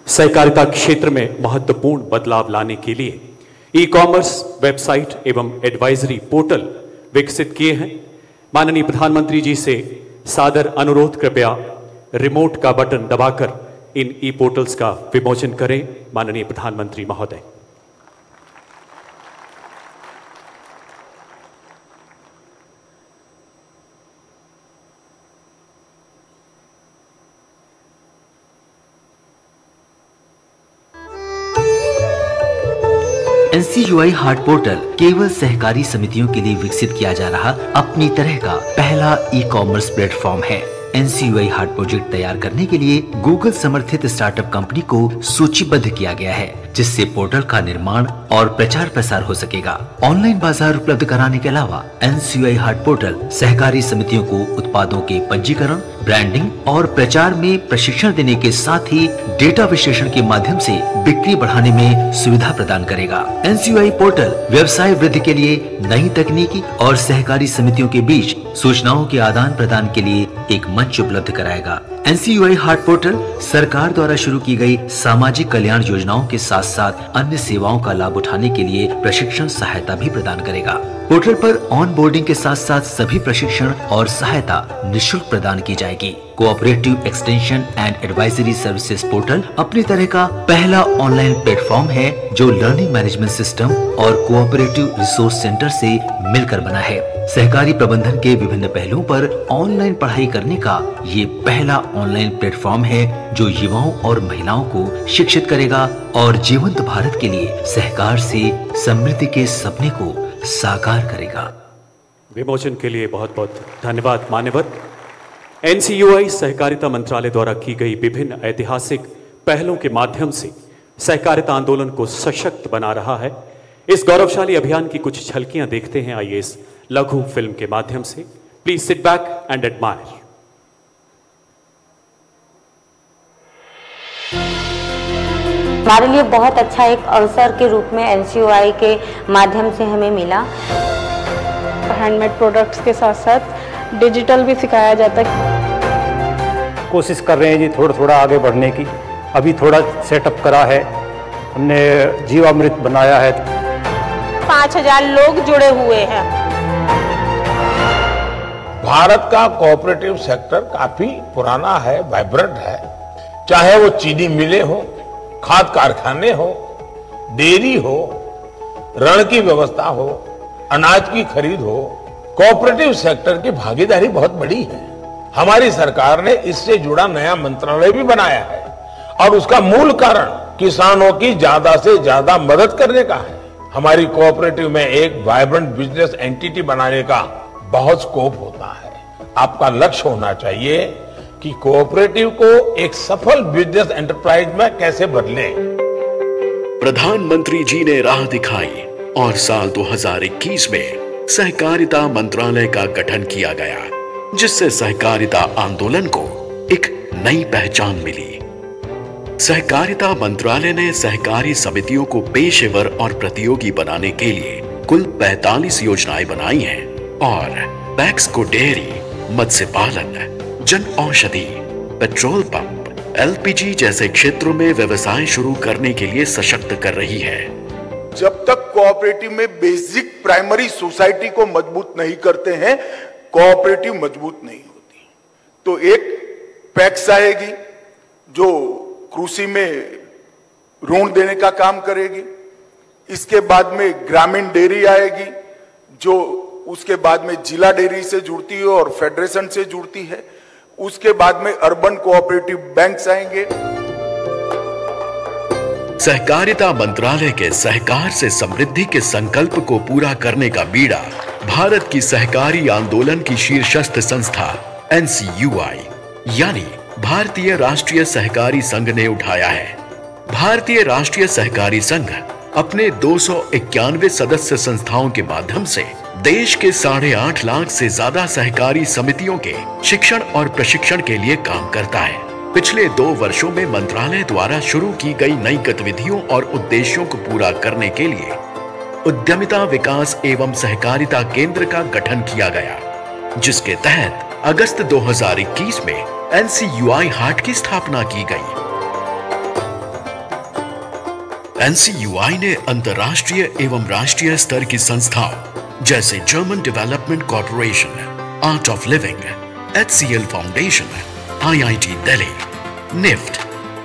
सहकारिता क्षेत्र में महत्वपूर्ण बदलाव लाने के लिए ई कॉमर्स वेबसाइट एवं एडवाइजरी पोर्टल विकसित किए हैं। माननीय प्रधानमंत्री जी से सादर अनुरोध, कृपया रिमोट का बटन दबाकर इन ई पोर्टल्स का विमोचन करें। माननीय प्रधानमंत्री महोदय। NCUI हाट पोर्टल केवल सहकारी समितियों के लिए विकसित किया जा रहा अपनी तरह का पहला ई कॉमर्स प्लेटफॉर्म है। NCUI हाट प्रोजेक्ट तैयार करने के लिए गूगल समर्थित स्टार्टअप कंपनी को सूचीबद्ध किया गया है, जिससे पोर्टल का निर्माण और प्रचार प्रसार हो सकेगा। ऑनलाइन बाजार उपलब्ध कराने के अलावा NCUI हाट पोर्टल सहकारी समितियों को उत्पादों के पंजीकरण, ब्रांडिंग और प्रचार में प्रशिक्षण देने के साथ ही डेटा विश्लेषण के माध्यम से बिक्री बढ़ाने में सुविधा प्रदान करेगा। NCUI पोर्टल व्यवसाय वृद्धि के लिए नई तकनीकी और सहकारी समितियों के बीच सूचनाओं के आदान प्रदान के लिए एक मंच उपलब्ध कराएगा। NCUI हाट पोर्टल सरकार द्वारा शुरू की गई सामाजिक कल्याण योजनाओं के साथ साथ अन्य सेवाओं का लाभ उठाने के लिए प्रशिक्षण सहायता भी प्रदान करेगा। पोर्टल पर ऑन बोर्डिंग के साथ साथ सभी प्रशिक्षण और सहायता निःशुल्क प्रदान की जाएगी। Cooperative extension and advisory services portal अपनी तरह का पहला ऑनलाइन प्लेटफॉर्म है जो लर्निंग मैनेजमेंट सिस्टम और कोऑपरेटिव रिसोर्स सेंटर से मिलकर बना है। सहकारी प्रबंधन के विभिन्न पहलुओं पर ऑनलाइन पढ़ाई करने का ये पहला ऑनलाइन प्लेटफॉर्म है जो युवाओं और महिलाओं को शिक्षित करेगा और जीवंत भारत के लिए सहकार से समृद्धि के सपने को साकार करेगा। विमोचन के लिए बहुत बहुत धन्यवाद मान्यवर। NCUI सहकारिता मंत्रालय द्वारा की गई विभिन्न ऐतिहासिक पहलों के माध्यम से सहकारिता आंदोलन को सशक्त बना रहा है। इस गौरवशाली अभियान की कुछ झलकियां देखते हैं, आइए इस लघु फिल्म के माध्यम से। Please sit back and admire. हमारे लिए बहुत अच्छा एक अवसर के रूप में NCUI के माध्यम से हमें मिला। हैंडमेड प्रोडक्ट्स के साथ साथ डिजिटल भी सिखाया जाता है। कोशिश कर रहे हैं जी थोड़ा थोड़ा आगे बढ़ने की। अभी थोड़ा सेटअप करा है हमने, जीवामृत बनाया है। 5000 लोग जुड़े हुए हैं। भारत का कोऑपरेटिव सेक्टर काफी पुराना है, वाइब्रेंट है। चाहे वो चीनी मिलें हो, खाद कारखाने हो, डेयरी हो, ऋण की व्यवस्था हो, अनाज की खरीद हो, कोऑपरेटिव सेक्टर की भागीदारी बहुत बड़ी है। हमारी सरकार ने इससे जुड़ा नया मंत्रालय भी बनाया है और उसका मूल कारण किसानों की ज्यादा से ज्यादा मदद करने का है। हमारी कोऑपरेटिव में एक वाइब्रेंट बिजनेस एंटिटी बनाने का बहुत स्कोप होता है। आपका लक्ष्य होना चाहिए कि कोऑपरेटिव को एक सफल बिजनेस एंटरप्राइज में कैसे बदलें। प्रधानमंत्री जी ने राह दिखाई और साल 2021 में सहकारिता मंत्रालय का गठन किया गया, जिससे सहकारिता आंदोलन को एक नई पहचान मिली। सहकारिता मंत्रालय ने सहकारी समितियों को पेशेवर और प्रतियोगी बनाने के लिए कुल 45 योजनाएं बनाई हैं और पैक्स को डेयरी, मत्स्य पालन, Jan Aushadhi, petrol pump, LPG जैसे क्षेत्रों में व्यवसाय शुरू करने के लिए सशक्त कर रही है। जब तक कोऑपरेटिव में बेसिक प्राइमरी सोसाइटी को मजबूत नहीं करते हैं, कोऑपरेटिव मजबूत नहीं होती। तो एक पैक्स आएगी जो कृषि में ऋण देने का काम करेगी। इसके बाद में ग्रामीण डेयरी आएगी जो उसके बाद में जिला डेयरी से जुड़ती है और फेडरेशन से जुड़ती है। उसके बाद में अर्बन कोऑपरेटिव बैंक्स आएंगे। सहकारिता मंत्रालय के सहकार से समृद्धि के संकल्प को पूरा करने का बीड़ा भारत की सहकारी आंदोलन की शीर्षस्थ संस्था NCUI यानी भारतीय राष्ट्रीय सहकारी संघ ने उठाया है। भारतीय राष्ट्रीय सहकारी संघ अपने 291 सदस्य संस्थाओं के माध्यम से देश के 8.5 लाख से ज्यादा सहकारी समितियों के शिक्षण और प्रशिक्षण के लिए काम करता है। पिछले 2 वर्षों में मंत्रालय द्वारा शुरू की गई नई गतिविधियों और उद्देश्यों को पूरा करने के लिए उद्यमिता विकास एवं सहकारिता केंद्र का गठन किया गया, जिसके तहत अगस्त 2021 में NCUI हाट की स्थापना की गई। NCUI ने अंतर्राष्ट्रीय एवं राष्ट्रीय स्तर की संस्थाओं जैसे German development corporation, art of living, HCL foundation, IIT Delhi, NIFT,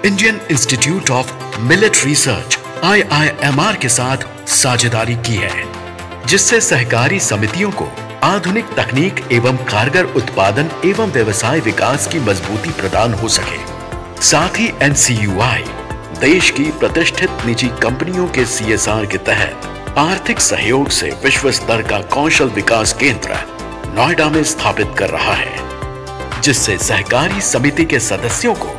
Indian institute of military research IIMR के साथ साझेदारी की है, जिससे सहकारी समितियों को आधुनिक तकनीक एवं कारगर उत्पादन एवं व्यवसाय विकास की मजबूती प्रदान हो सके। साथ ही NCUI देश की प्रतिष्ठित निजी कंपनियों के CSR के तहत आर्थिक सहयोग से विश्व स्तर का कौशल विकास केंद्र नोएडा में स्थापित कर रहा है, जिससे सहकारी समिति के सदस्यों को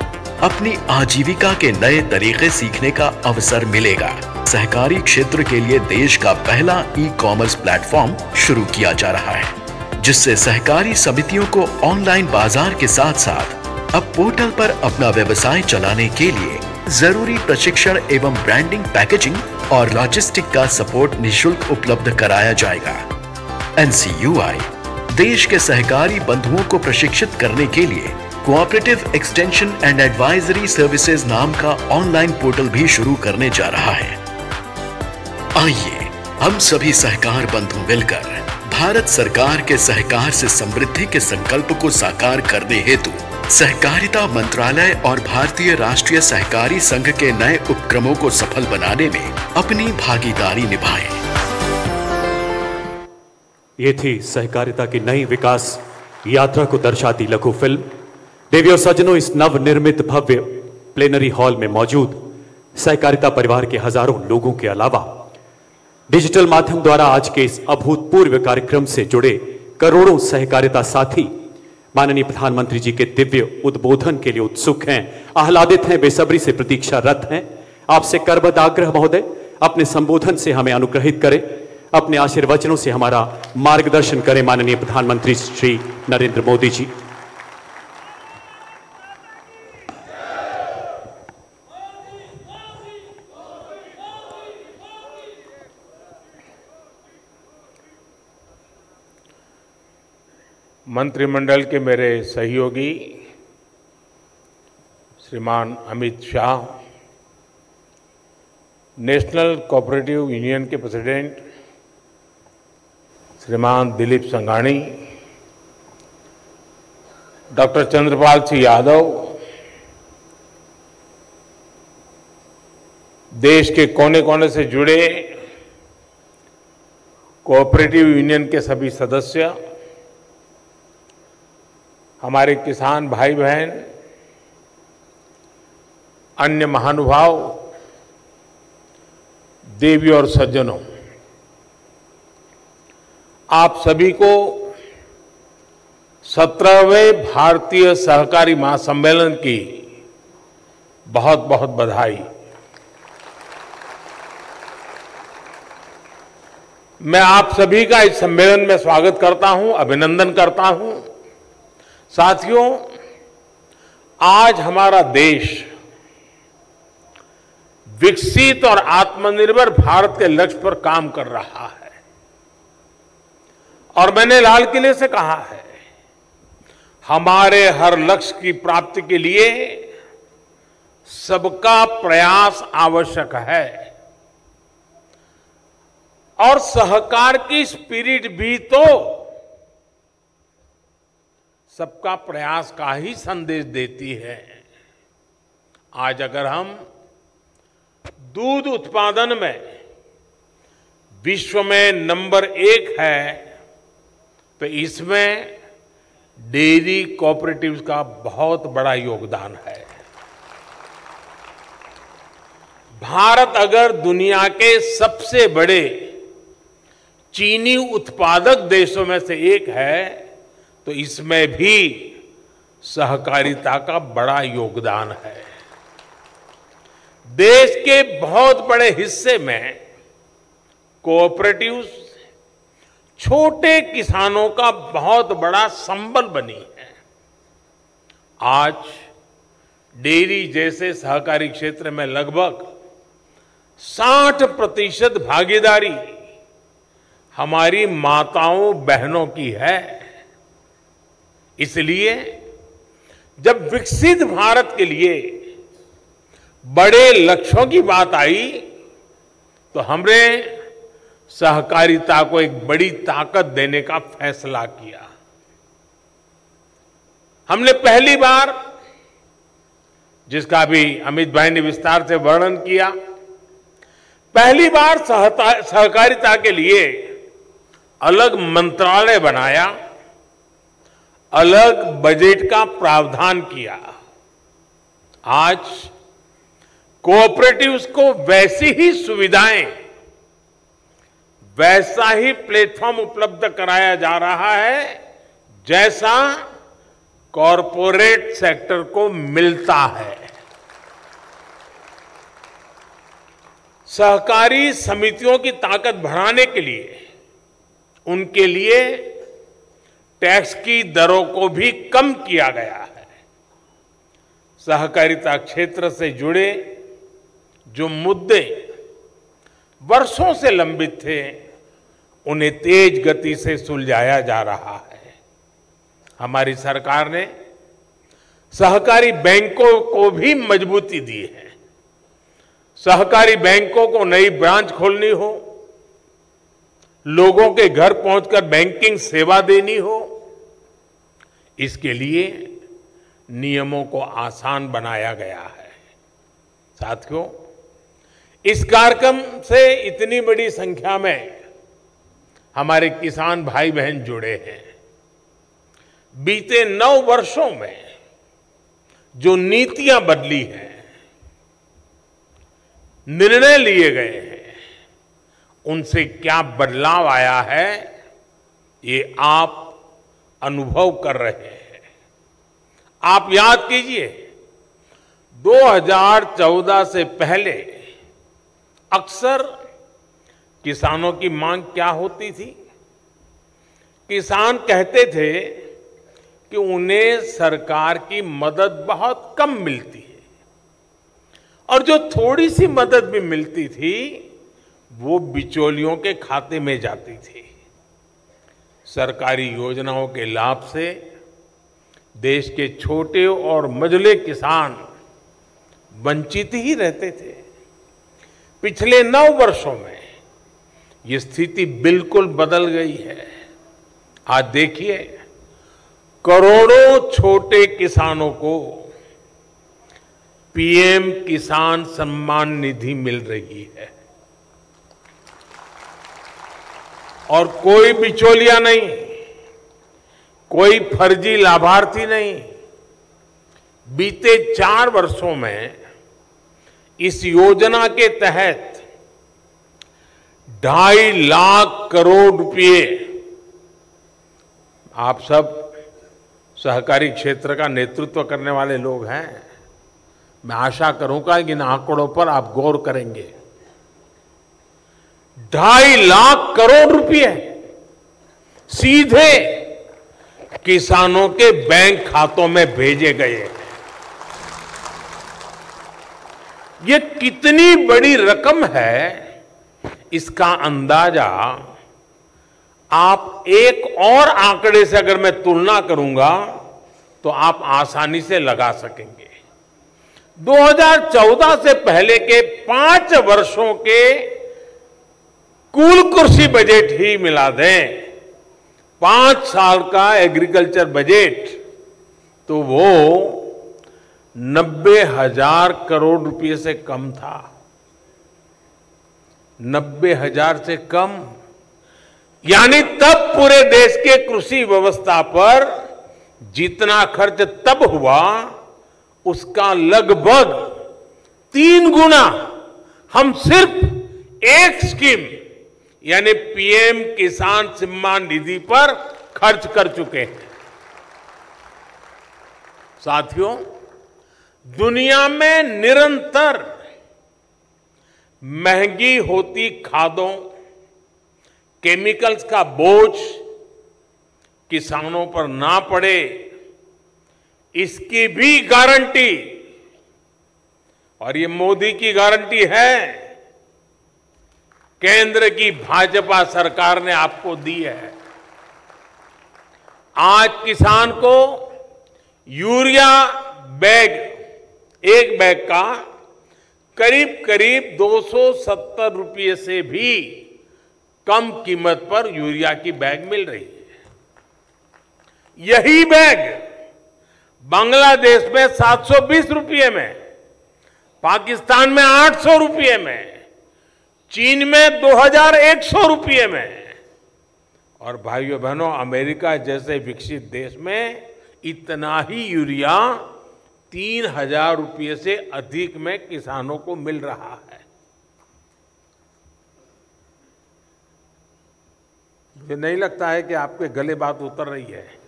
अपनी आजीविका के नए तरीके सीखने का अवसर मिलेगा। सहकारी क्षेत्र के लिए देश का पहला ई-कॉमर्स प्लेटफॉर्म शुरू किया जा रहा है, जिससे सहकारी समितियों को ऑनलाइन बाजार के साथ साथ अब पोर्टल पर अपना व्यवसाय चलाने के लिए जरूरी प्रशिक्षण एवं ब्रांडिंग, पैकेजिंग और लॉजिस्टिक का सपोर्ट निःशुल्क उपलब्ध कराया जाएगा। NCUI देश के सहकारी बंधुओं को प्रशिक्षित करने के लिए cooperative extension and advisory services नाम का ऑनलाइन पोर्टल भी शुरू करने जा रहा है। आइए हम सभी सहकार बंधु मिलकर भारत सरकार के सहकार से समृद्धि के संकल्प को साकार करने हेतु सहकारिता मंत्रालय और भारतीय राष्ट्रीय सहकारी संघ के नए उपक्रमों को सफल बनाने में अपनी भागीदारी निभाएं। ये थी सहकारिता की नई विकास यात्रा को दर्शाती लघु फिल्म। देवियों सज्जनों, इस नवनिर्मित भव्य प्लेनरी हॉल में मौजूद सहकारिता परिवार के हजारों लोगों के अलावा डिजिटल माध्यम द्वारा आज के इस अभूतपूर्व कार्यक्रम से जुड़े करोड़ों सहकारिता साथी माननीय प्रधानमंत्री जी के दिव्य उद्बोधन के लिए उत्सुक हैं, आह्लादित हैं, बेसब्री से प्रतीक्षारत हैं। आपसे करबद्ध आग्रह महोदय, अपने संबोधन से हमें अनुग्रहित करें, अपने आशीर्वचनों से हमारा मार्गदर्शन करें माननीय प्रधानमंत्री श्री नरेंद्र मोदी जी। मंत्रिमंडल के मेरे सहयोगी श्रीमान Amit Shah, national cooperative union के प्रेसिडेंट श्रीमान दिलीप संघानी, डॉक्टर चंद्रपाल सिंह यादव, देश के कोने कोने से जुड़े कोऑपरेटिव यूनियन के सभी सदस्य, हमारे किसान भाई बहन, अन्य महानुभाव, देवी और सज्जनों, आप सभी को 17वें भारतीय सहकारी महासम्मेलन की बहुत बहुत बधाई। मैं आप सभी का इस सम्मेलन में स्वागत करता हूं, अभिनंदन करता हूं। साथियों, आज हमारा देश विकसित और आत्मनिर्भर भारत के लक्ष्य पर काम कर रहा है और मैंने लाल किले से कहा है, हमारे हर लक्ष्य की प्राप्ति के लिए सबका प्रयास आवश्यक है और सहकार की स्पिरिट भी तो सबका प्रयास का ही संदेश देती है। आज अगर हम दूध उत्पादन में विश्व में नंबर 1 है तो इसमें डेयरी कोऑपरेटिव्स का बहुत बड़ा योगदान है। भारत अगर दुनिया के सबसे बड़े चीनी उत्पादक देशों में से एक है तो इसमें भी सहकारिता का बड़ा योगदान है। देश के बहुत बड़े हिस्से में कोऑपरेटिव्स छोटे किसानों का बहुत बड़ा संबल बनी है। आज डेयरी जैसे सहकारी क्षेत्र में लगभग 60% भागीदारी हमारी माताओं बहनों की है। इसलिए जब विकसित भारत के लिए बड़े लक्ष्यों की बात आई तो हमने सहकारिता को एक बड़ी ताकत देने का फैसला किया। हमने पहली बार, जिसका भी अमित भाई ने विस्तार से वर्णन किया, पहली बार सहकारिता के लिए अलग मंत्रालय बनाया, अलग बजट का प्रावधान किया। आज कोऑपरेटिव्स को वैसी ही सुविधाएं, वैसा ही प्लेटफॉर्म उपलब्ध कराया जा रहा है जैसा कॉरपोरेट सेक्टर को मिलता है। सहकारी समितियों की ताकत बढ़ाने के लिए, उनके लिए टैक्स की दरों को भी कम किया गया है। सहकारिता क्षेत्र से जुड़े जो मुद्दे वर्षों से लंबित थे, उन्हें तेज गति से सुलझाया जा रहा है। हमारी सरकार ने सहकारी बैंकों को भी मजबूती दी है। सहकारी बैंकों को नई ब्रांच खोलनी हो, लोगों के घर पहुंचकर बैंकिंग सेवा देनी हो, इसके लिए नियमों को आसान बनाया गया है। साथियों, इस कार्यक्रम से इतनी बड़ी संख्या में हमारे किसान भाई बहन जुड़े हैं। बीते 9 वर्षों में जो नीतियां बदली हैं, निर्णय लिए गए हैं, उनसे क्या बदलाव आया है, ये आप अनुभव कर रहे हैं। आप याद कीजिए, 2014 से पहले अक्सर किसानों की मांग क्या होती थी? किसान कहते थे कि उन्हें सरकार की मदद बहुत कम मिलती है, और जो थोड़ी सी मदद भी मिलती थी वो बिचौलियों के खाते में जाती थी। सरकारी योजनाओं के लाभ से देश के छोटे और मझले किसान वंचित ही रहते थे। पिछले 9 वर्षों में ये स्थिति बिल्कुल बदल गई है। आज देखिए, करोड़ों छोटे किसानों को पीएम किसान सम्मान निधि मिल रही है, और कोई बिचौलिया नहीं, कोई फर्जी लाभार्थी नहीं। बीते 4 वर्षों में इस योजना के तहत 2.5 लाख करोड़ रुपए, आप सब सहकारी क्षेत्र का नेतृत्व करने वाले लोग हैं, मैं आशा करूंगा कि इन आंकड़ों पर आप गौर करेंगे। 2.5 लाख करोड़ रुपए सीधे किसानों के बैंक खातों में भेजे गए हैं। ये कितनी बड़ी रकम है, इसका अंदाजा आप एक और आंकड़े से अगर मैं तुलना करूंगा तो आप आसानी से लगा सकेंगे। 2014 से पहले के 5 वर्षों के कुल कृषि बजट ही मिला दें, 5 साल का एग्रीकल्चर बजट, तो वो 90,000 करोड़ रुपए से कम था। 90,000 से कम, यानी तब पूरे देश के कृषि व्यवस्था पर जितना खर्च तब हुआ, उसका लगभग 3 गुना हम सिर्फ एक स्कीम यानी पीएम किसान सम्मान निधि पर खर्च कर चुके हैं। साथियों, दुनिया में निरंतर महंगी होती खादों, केमिकल्स का बोझ किसानों पर ना पड़े, इसकी भी गारंटी, और ये मोदी की गारंटी है, केंद्र की भाजपा सरकार ने आपको दी है। आज किसान को यूरिया बैग, एक बैग का करीब 270 रुपये से भी कम कीमत पर यूरिया की बैग मिल रही है। यही बैग बांग्लादेश में 720 रुपये में, पाकिस्तान में 800 रुपये में, चीन में 2100 रुपये में, और भाइयों बहनों, अमेरिका जैसे विकसित देश में इतना ही यूरिया 3,000 रुपये से अधिक में किसानों को मिल रहा है। मुझे नहीं लगता है कि आपके गले बात उतर रही है।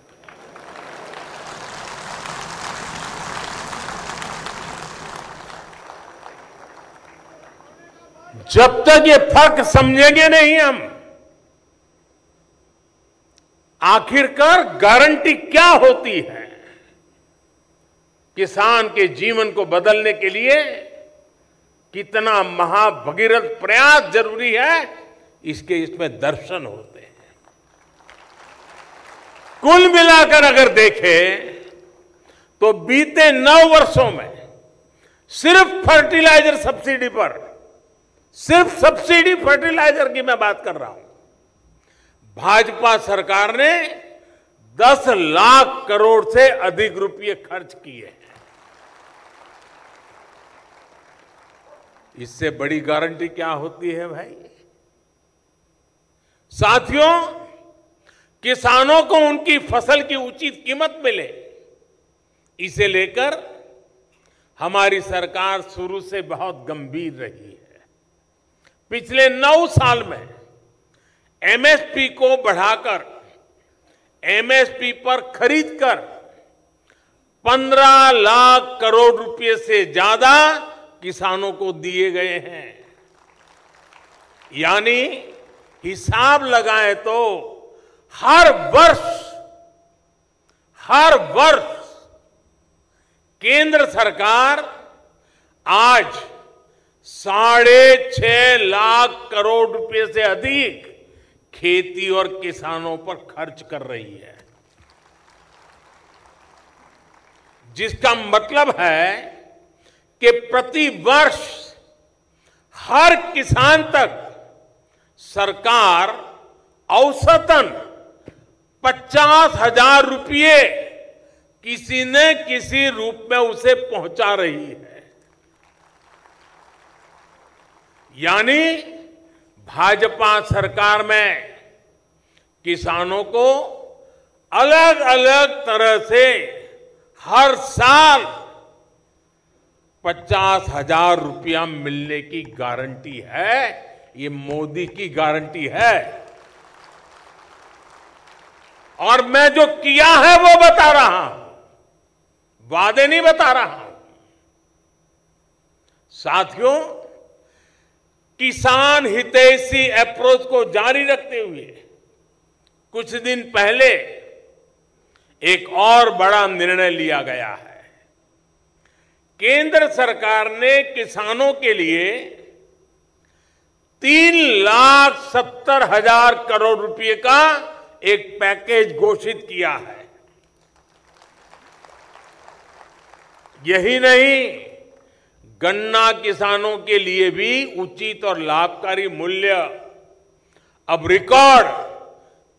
जब तक ये फर्क समझेंगे नहीं हम, आखिरकार गारंटी क्या होती है? किसान के जीवन को बदलने के लिए कितना महाभगीरथ प्रयास जरूरी है, इसमें दर्शन होते हैं। कुल मिलाकर अगर देखें तो बीते 9 वर्षों में सिर्फ फर्टिलाइजर सब्सिडी पर, सिर्फ सब्सिडी फर्टिलाइजर की मैं बात कर रहा हूं, भाजपा सरकार ने 10 लाख करोड़ से अधिक रुपए खर्च किए हैं। इससे बड़ी गारंटी क्या होती है भाई? साथियों, किसानों को उनकी फसल की उचित कीमत मिले, इसे लेकर हमारी सरकार शुरू से बहुत गंभीर रही है। पिछले 9 साल में एमएसपी को बढ़ाकर एमएसपी पर खरीदकर 15 लाख करोड़ रुपए से ज्यादा किसानों को दिए गए हैं। यानी हिसाब लगाएं तो हर वर्ष केंद्र सरकार आज 6.5 लाख करोड़ रुपए से अधिक खेती और किसानों पर खर्च कर रही है, जिसका मतलब है कि प्रति वर्ष हर किसान तक सरकार औसतन 50,000 रुपये किसी न किसी रूप में उसे पहुंचा रही है। यानी भाजपा सरकार में किसानों को अलग अलग तरह से हर साल 50,000 रुपया मिलने की गारंटी है। ये मोदी की गारंटी है। और मैं जो किया है वो बता रहा हूं, वादे नहीं बता रहा हूं। साथियों, किसान हितैषी अप्रोच को जारी रखते हुए कुछ दिन पहले एक और बड़ा निर्णय लिया गया है। केंद्र सरकार ने किसानों के लिए 3,70,000 करोड़ रुपए का एक पैकेज घोषित किया है। यही नहीं, गन्ना किसानों के लिए भी उचित और लाभकारी मूल्य अब रिकॉर्ड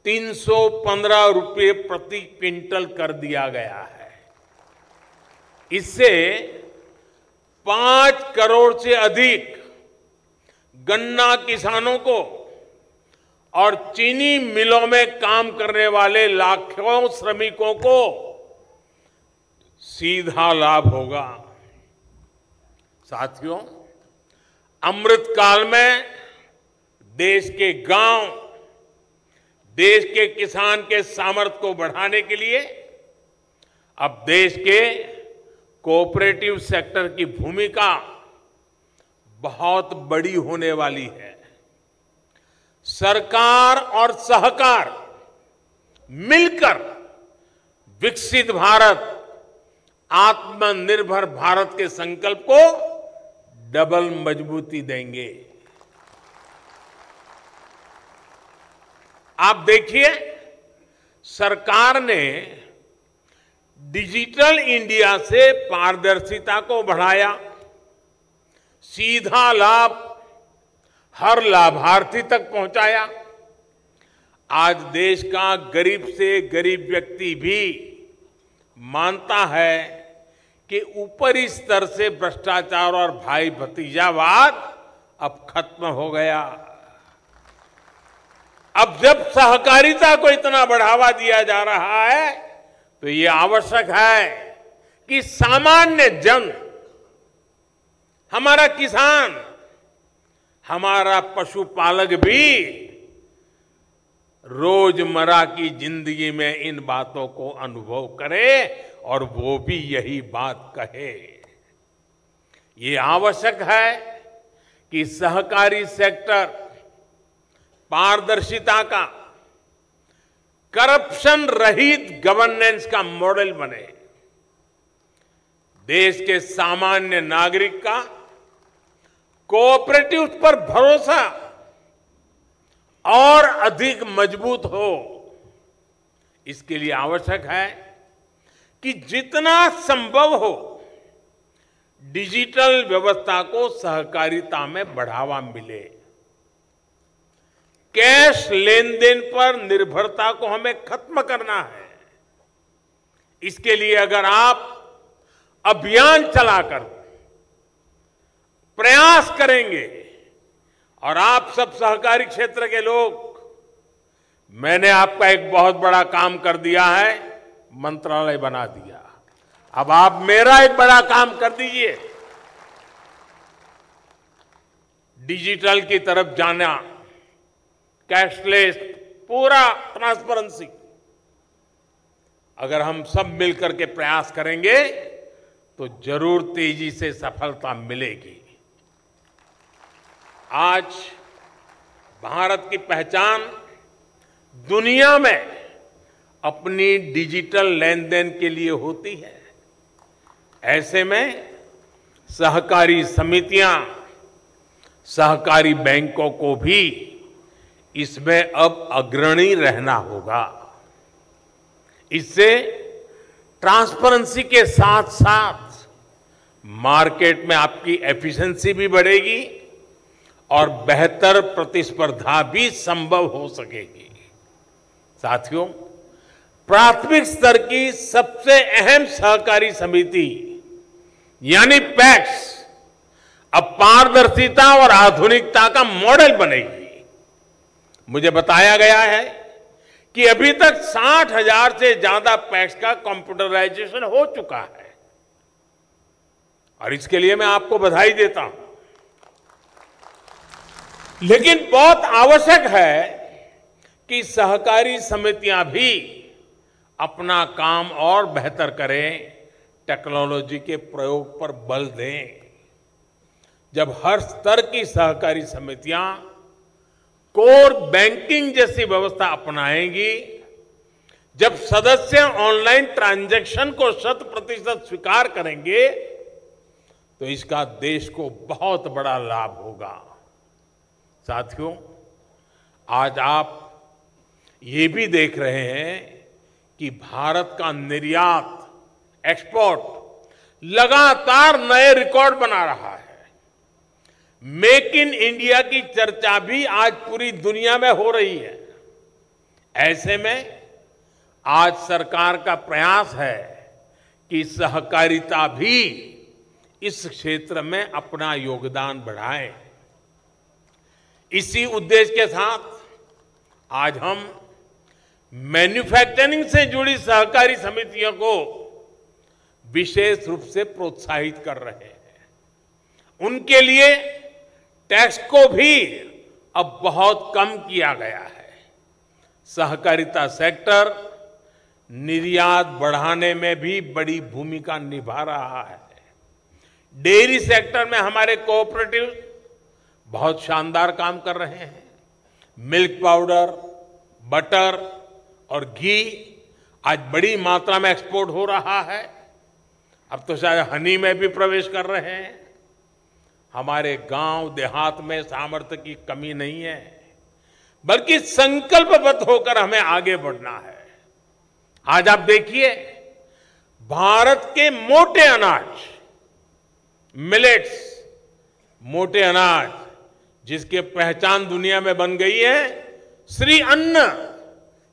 315 रुपये प्रति क्विंटल कर दिया गया है। इससे 5 करोड़ से अधिक गन्ना किसानों को और चीनी मिलों में काम करने वाले लाखों श्रमिकों को सीधा लाभ होगा। साथियों, अमृत काल में देश के गांव, देश के किसान के सामर्थ्य को बढ़ाने के लिए अब देश के कोऑपरेटिव सेक्टर की भूमिका बहुत बड़ी होने वाली है। सरकार और सहकार मिलकर विकसित भारत, आत्मनिर्भर भारत के संकल्प को डबल मजबूती देंगे। आप देखिए, सरकार ने डिजिटल इंडिया से पारदर्शिता को बढ़ाया, सीधा लाभ हर लाभार्थी तक पहुंचाया। आज देश का गरीब से गरीब व्यक्ति भी मानता है कि ऊपरी स्तर से भ्रष्टाचार और भाई भतीजावाद अब खत्म हो गया। अब जब सहकारिता को इतना बढ़ावा दिया जा रहा है तो ये आवश्यक है कि सामान्य जन, हमारा किसान, हमारा पशुपालक भी रोजमर्रा की जिंदगी में इन बातों को अनुभव करे और वो भी यही बात कहे। ये आवश्यक है कि सहकारी सेक्टर पारदर्शिता का, करप्शन रहित गवर्नेंस का मॉडल बने, देश के सामान्य नागरिक का कोऑपरेटिव पर भरोसा और अधिक मजबूत हो। इसके लिए आवश्यक है कि जितना संभव हो डिजिटल व्यवस्था को सहकारिता में बढ़ावा मिले। कैश लेन देन पर निर्भरता को हमें खत्म करना है। इसके लिए अगर आप अभियान चलाकर प्रयास करेंगे और आप सब सहकारी क्षेत्र के लोग, मैंने आपका एक बहुत बड़ा काम कर दिया है, मंत्रालय बना दिया। अब आप मेरा एक बड़ा काम कर दीजिए, डिजिटल की तरफ जाना, कैशलेस, पूरा ट्रांसपेरेंसी। अगर हम सब मिलकर के प्रयास करेंगे तो जरूर तेजी से सफलता मिलेगी। आज भारत की पहचान दुनिया में अपनी डिजिटल लेन देन के लिए होती है। ऐसे में सहकारी समितियां, सहकारी बैंकों को भी इसमें अब अग्रणी रहना होगा। इससे ट्रांसपेरेंसी के साथ साथ मार्केट में आपकी एफिशिएंसी भी बढ़ेगी और बेहतर प्रतिस्पर्धा भी संभव हो सकेगी। साथियों, प्राथमिक स्तर की सबसे अहम सहकारी समिति यानी पैक्स अब पारदर्शिता और आधुनिकता का मॉडल बनेगी। मुझे बताया गया है कि अभी तक 60,000 से ज्यादा पैक्स का कंप्यूटराइजेशन हो चुका है और इसके लिए मैं आपको बधाई देता हूं। लेकिन बहुत आवश्यक है कि सहकारी समितियां भी अपना काम और बेहतर करें, टेक्नोलॉजी के प्रयोग पर बल दें। जब हर स्तर की सहकारी समितियां कोर बैंकिंग जैसी व्यवस्था अपनाएंगी, जब सदस्य ऑनलाइन ट्रांजैक्शन को 100% स्वीकार करेंगे, तो इसका देश को बहुत बड़ा लाभ होगा। साथियों, आज आप ये भी देख रहे हैं कि भारत का निर्यात, एक्सपोर्ट लगातार नए रिकॉर्ड बना रहा है। मेक इन इंडिया की चर्चा भी आज पूरी दुनिया में हो रही है। ऐसे में आज सरकार का प्रयास है कि सहकारिता भी इस क्षेत्र में अपना योगदान बढ़ाए। इसी उद्देश्य के साथ आज हम मैन्युफैक्चरिंग से जुड़ी सहकारी समितियों को विशेष रूप से प्रोत्साहित कर रहे हैं। उनके लिए टैक्स को भी अब बहुत कम किया गया है। सहकारिता सेक्टर निर्यात बढ़ाने में भी बड़ी भूमिका निभा रहा है। डेयरी सेक्टर में हमारे कोऑपरेटिव बहुत शानदार काम कर रहे हैं। मिल्क पाउडर, बटर और घी आज बड़ी मात्रा में एक्सपोर्ट हो रहा है। अब तो शायद हनी में भी प्रवेश कर रहे हैं। हमारे गांव देहात में सामर्थ्य की कमी नहीं है, बल्कि संकल्पबद्ध होकर हमें आगे बढ़ना है। आज आप देखिए, भारत के मोटे अनाज, मिलेट्स, मोटे अनाज जिसके पहचान दुनिया में बन गई है, श्री अन्न,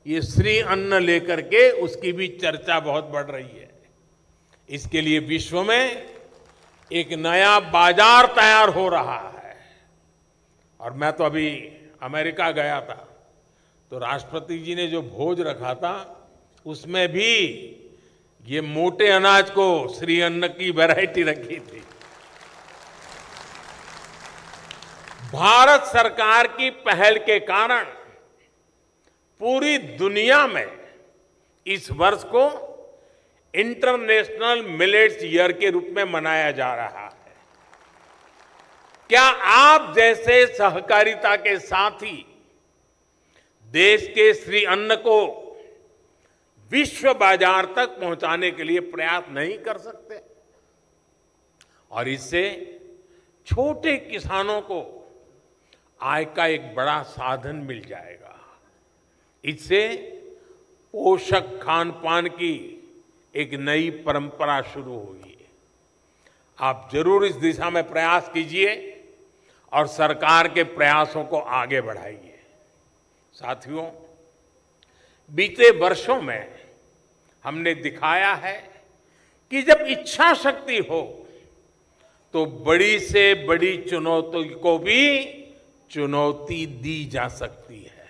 ये श्री अन्न लेकर के उसकी भी चर्चा बहुत बढ़ रही है। इसके लिए विश्व में एक नया बाजार तैयार हो रहा है। और मैं तो अभी अमेरिका गया था, तो राष्ट्रपति जी ने जो भोज रखा था उसमें भी ये मोटे अनाज को श्री अन्न की वैरायटी रखी थी। भारत सरकार की पहल के कारण पूरी दुनिया में इस वर्ष को इंटरनेशनल मिलेट्स ईयर के रूप में मनाया जा रहा है। क्या आप जैसे सहकारिता के साथी देश के श्री अन्न को विश्व बाजार तक पहुंचाने के लिए प्रयास नहीं कर सकते। और इससे छोटे किसानों को आय का एक बड़ा साधन मिल जाएगा। इससे पोषक खान पान की एक नई परंपरा शुरू होगी। आप जरूर इस दिशा में प्रयास कीजिए और सरकार के प्रयासों को आगे बढ़ाइए। साथियों, बीते वर्षों में हमने दिखाया है कि जब इच्छा शक्ति हो तो बड़ी से बड़ी चुनौती को भी चुनौती दी जा सकती है।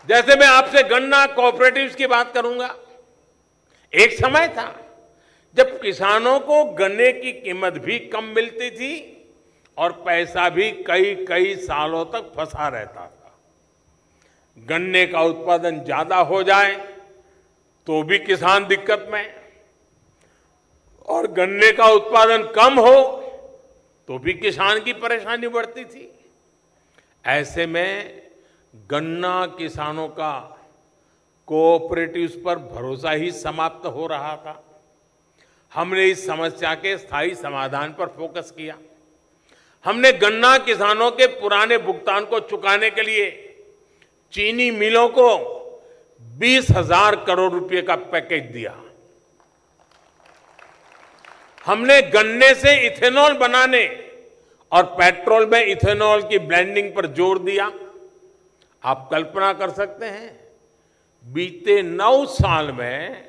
जैसे मैं आपसे गन्ना कोऑपरेटिव्स की बात करूंगा। एक समय था जब किसानों को गन्ने की कीमत भी कम मिलती थी और पैसा भी कई कई सालों तक फंसा रहता था। गन्ने का उत्पादन ज्यादा हो जाए तो भी किसान दिक्कत में, और गन्ने का उत्पादन कम हो तो भी किसान की परेशानी बढ़ती थी। ऐसे में गन्ना किसानों का कोऑपरेटिव्स पर भरोसा ही समाप्त हो रहा था। हमने इस समस्या के स्थायी समाधान पर फोकस किया। हमने गन्ना किसानों के पुराने भुगतान को चुकाने के लिए चीनी मिलों को 20,000 करोड़ रुपए का पैकेज दिया। हमने गन्ने से इथेनॉल बनाने और पेट्रोल में इथेनॉल की ब्लेंडिंग पर जोर दिया। आप कल्पना कर सकते हैं, बीते 9 साल में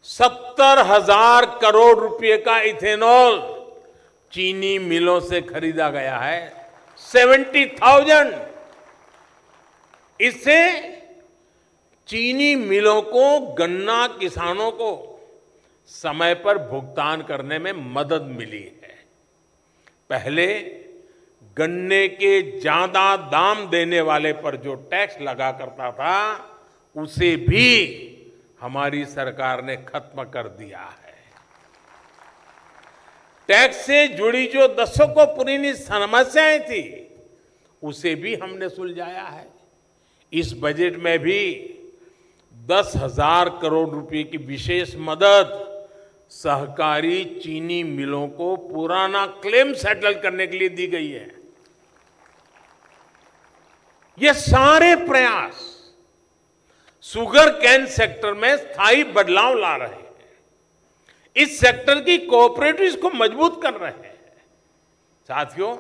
70,000 करोड़ रुपए का इथेनॉल चीनी मिलों से खरीदा गया है। 70,000। इससे चीनी मिलों को, गन्ना किसानों को समय पर भुगतान करने में मदद मिली है। पहले गन्ने के ज्यादा दाम देने वाले पर जो टैक्स लगा करता था, उसे भी हमारी सरकार ने खत्म कर दिया है। टैक्स से जुड़ी जो दशकों पुरानी समस्याएं थी, उसे भी हमने सुलझाया है। इस बजट में भी 10,000 करोड़ रुपए की विशेष मदद सहकारी चीनी मिलों को पुराना क्लेम सेटल करने के लिए दी गई है। ये सारे प्रयास शुगर कैन सेक्टर में स्थायी बदलाव ला रहे हैं। इस सेक्टर की कोऑपरेटिव्स को मजबूत कर रहे हैं। साथियों,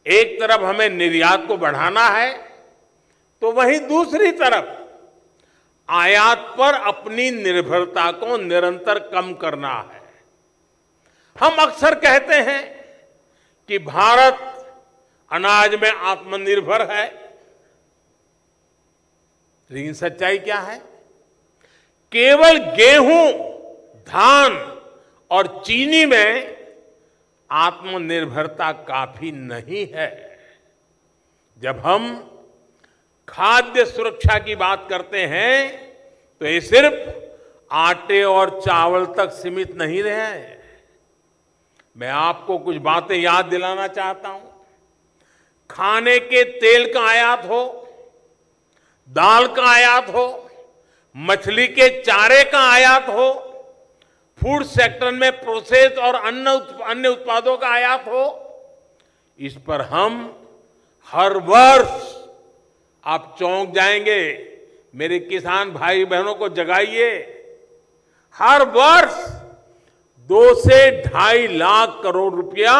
एक तरफ हमें निर्यात को बढ़ाना है, तो वहीं दूसरी तरफ आयात पर अपनी निर्भरता को निरंतर कम करना है। हम अक्सर कहते हैं कि भारत अनाज में आत्मनिर्भर है, लेकिन सच्चाई क्या है? केवल गेहूं, धान और चीनी में आत्मनिर्भरता काफी नहीं है। जब हम खाद्य सुरक्षा की बात करते हैं तो ये सिर्फ आटे और चावल तक सीमित नहीं रहे। मैं आपको कुछ बातें याद दिलाना चाहता हूं। खाने के तेल का आयात हो, दाल का आयात हो, मछली के चारे का आयात हो, फूड सेक्टर में प्रोसेस और अन्य उत्पादों का आयात हो, इस पर हम हर वर्ष, आप चौंक जाएंगे, मेरे किसान भाई बहनों को जगाइए, हर वर्ष 2 से 2.5 लाख करोड़ रुपया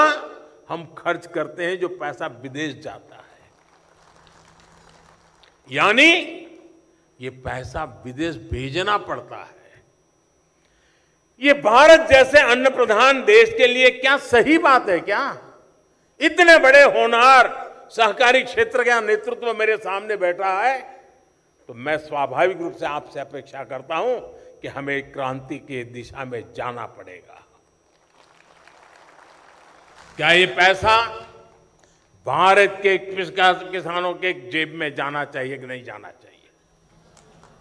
हम खर्च करते हैं, जो पैसा विदेश जाता है। यानी ये पैसा विदेश भेजना पड़ता है। ये भारत जैसे अन्न प्रधान देश के लिए क्या सही बात है क्या? इतने बड़े होनहार सहकारी क्षेत्र का नेतृत्व मेरे सामने बैठा है, तो मैं स्वाभाविक रूप से आपसे अपेक्षा करता हूं कि हमें क्रांति की दिशा में जाना पड़ेगा। क्या ये पैसा भारत के किसानों के जेब में जाना चाहिए कि नहीं जाना चाहिए?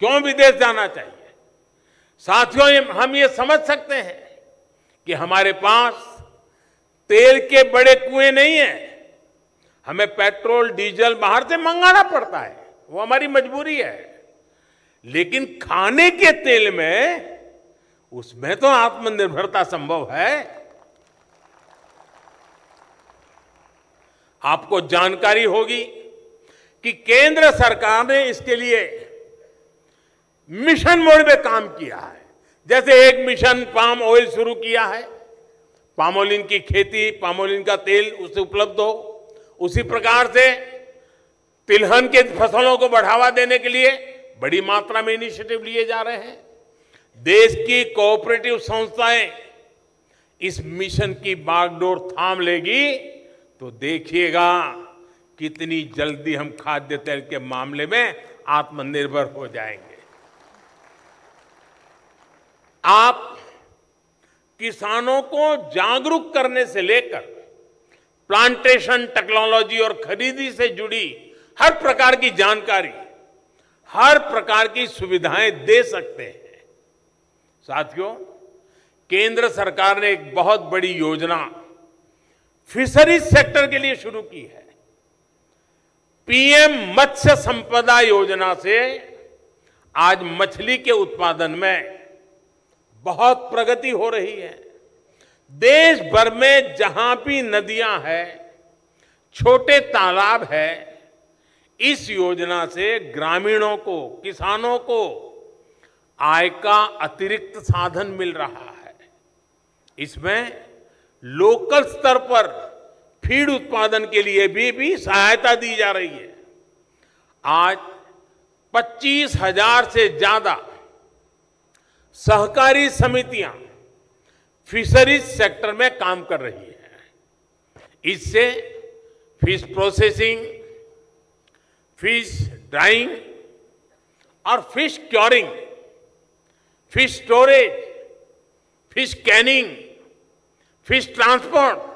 क्यों विदेश जाना चाहिए? साथियों, हम ये समझ सकते हैं कि हमारे पास तेल के बड़े कुएं नहीं हैं। हमें पेट्रोल, डीजल बाहर से मंगाना पड़ता है, वो हमारी मजबूरी है। लेकिन खाने के तेल में उसमें तो आत्मनिर्भरता संभव है। आपको जानकारी होगी कि केंद्र सरकार ने इसके लिए मिशन मोड में काम किया है। जैसे एक मिशन पाम ऑयल शुरू किया है, पामोलिन की खेती, पामोलिन का तेल उसे उपलब्ध हो, उसी प्रकार से तिलहन के फसलों को बढ़ावा देने के लिए बड़ी मात्रा में इनिशिएटिव लिए जा रहे हैं। देश की कोऑपरेटिव संस्थाएं इस मिशन की बागडोर थाम लेगी तो देखिएगा कितनी जल्दी हम खाद्य तेल के मामले में आत्मनिर्भर हो जाएंगे। आप किसानों को जागरूक करने से लेकर प्लांटेशन टेक्नोलॉजी और खरीदी से जुड़ी हर प्रकार की जानकारी, हर प्रकार की सुविधाएं दे सकते हैं। साथियों, केंद्र सरकार ने एक बहुत बड़ी योजना फिशरीज सेक्टर के लिए शुरू की है। पीएम मत्स्य संपदा योजना से आज मछली के उत्पादन में बहुत प्रगति हो रही है। देश भर में जहां भी नदियां हैं, छोटे तालाब है, इस योजना से ग्रामीणों को, किसानों को आय का अतिरिक्त साधन मिल रहा है। इसमें लोकल स्तर पर फीड उत्पादन के लिए भी सहायता दी जा रही है। आज 25,000 से ज्यादा सहकारी समितियां फिशरीज सेक्टर में काम कर रही हैं। इससे फिश प्रोसेसिंग, फिश ड्राइंग और fish curing, fish storage, fish Canning, fish transport,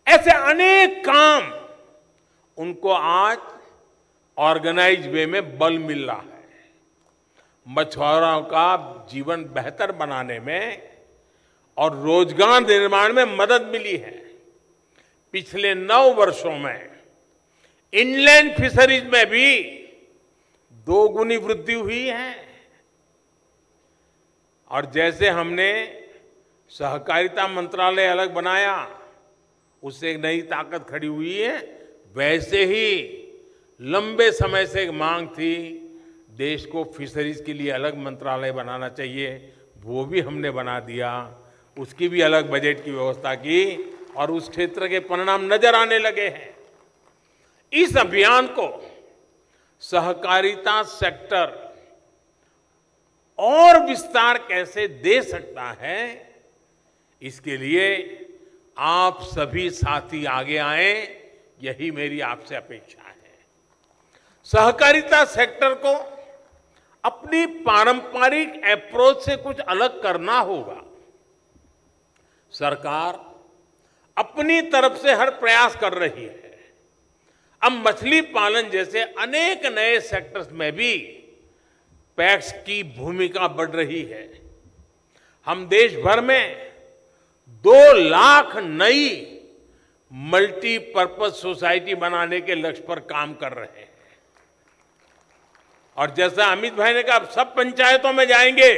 ऐसे अनेक काम उनको आज ऑर्गेनाइज वे में बल मिल रहा है। मछुआरों का जीवन बेहतर बनाने में और रोजगार निर्माण में मदद मिली है। पिछले 9 वर्षों में इनलैंड फिशरीज में भी 2 गुनी वृद्धि हुई है। और जैसे हमने सहकारिता मंत्रालय अलग बनाया, उससे एक नई ताकत खड़ी हुई है, वैसे ही लंबे समय से एक मांग थी देश को फिशरीज के लिए अलग मंत्रालय बनाना चाहिए, वो भी हमने बना दिया। उसकी भी अलग बजट की व्यवस्था की और उस क्षेत्र के परिणाम नजर आने लगे हैं। इस अभियान को सहकारिता सेक्टर और विस्तार कैसे दे सकता है, इसके लिए आप सभी साथी आगे आए, यही मेरी आपसे अपेक्षा है। सहकारिता सेक्टर को अपनी पारंपरिक अप्रोच से कुछ अलग करना होगा। सरकार अपनी तरफ से हर प्रयास कर रही है। अब मछली पालन जैसे अनेक नए सेक्टर्स में भी पैक्स की भूमिका बढ़ रही है। हम देश भर में 2 लाख नई मल्टीपर्पज सोसाइटी बनाने के लक्ष्य पर काम कर रहे हैं। और जैसा अमित भाई ने कहा, अब सब पंचायतों में जाएंगे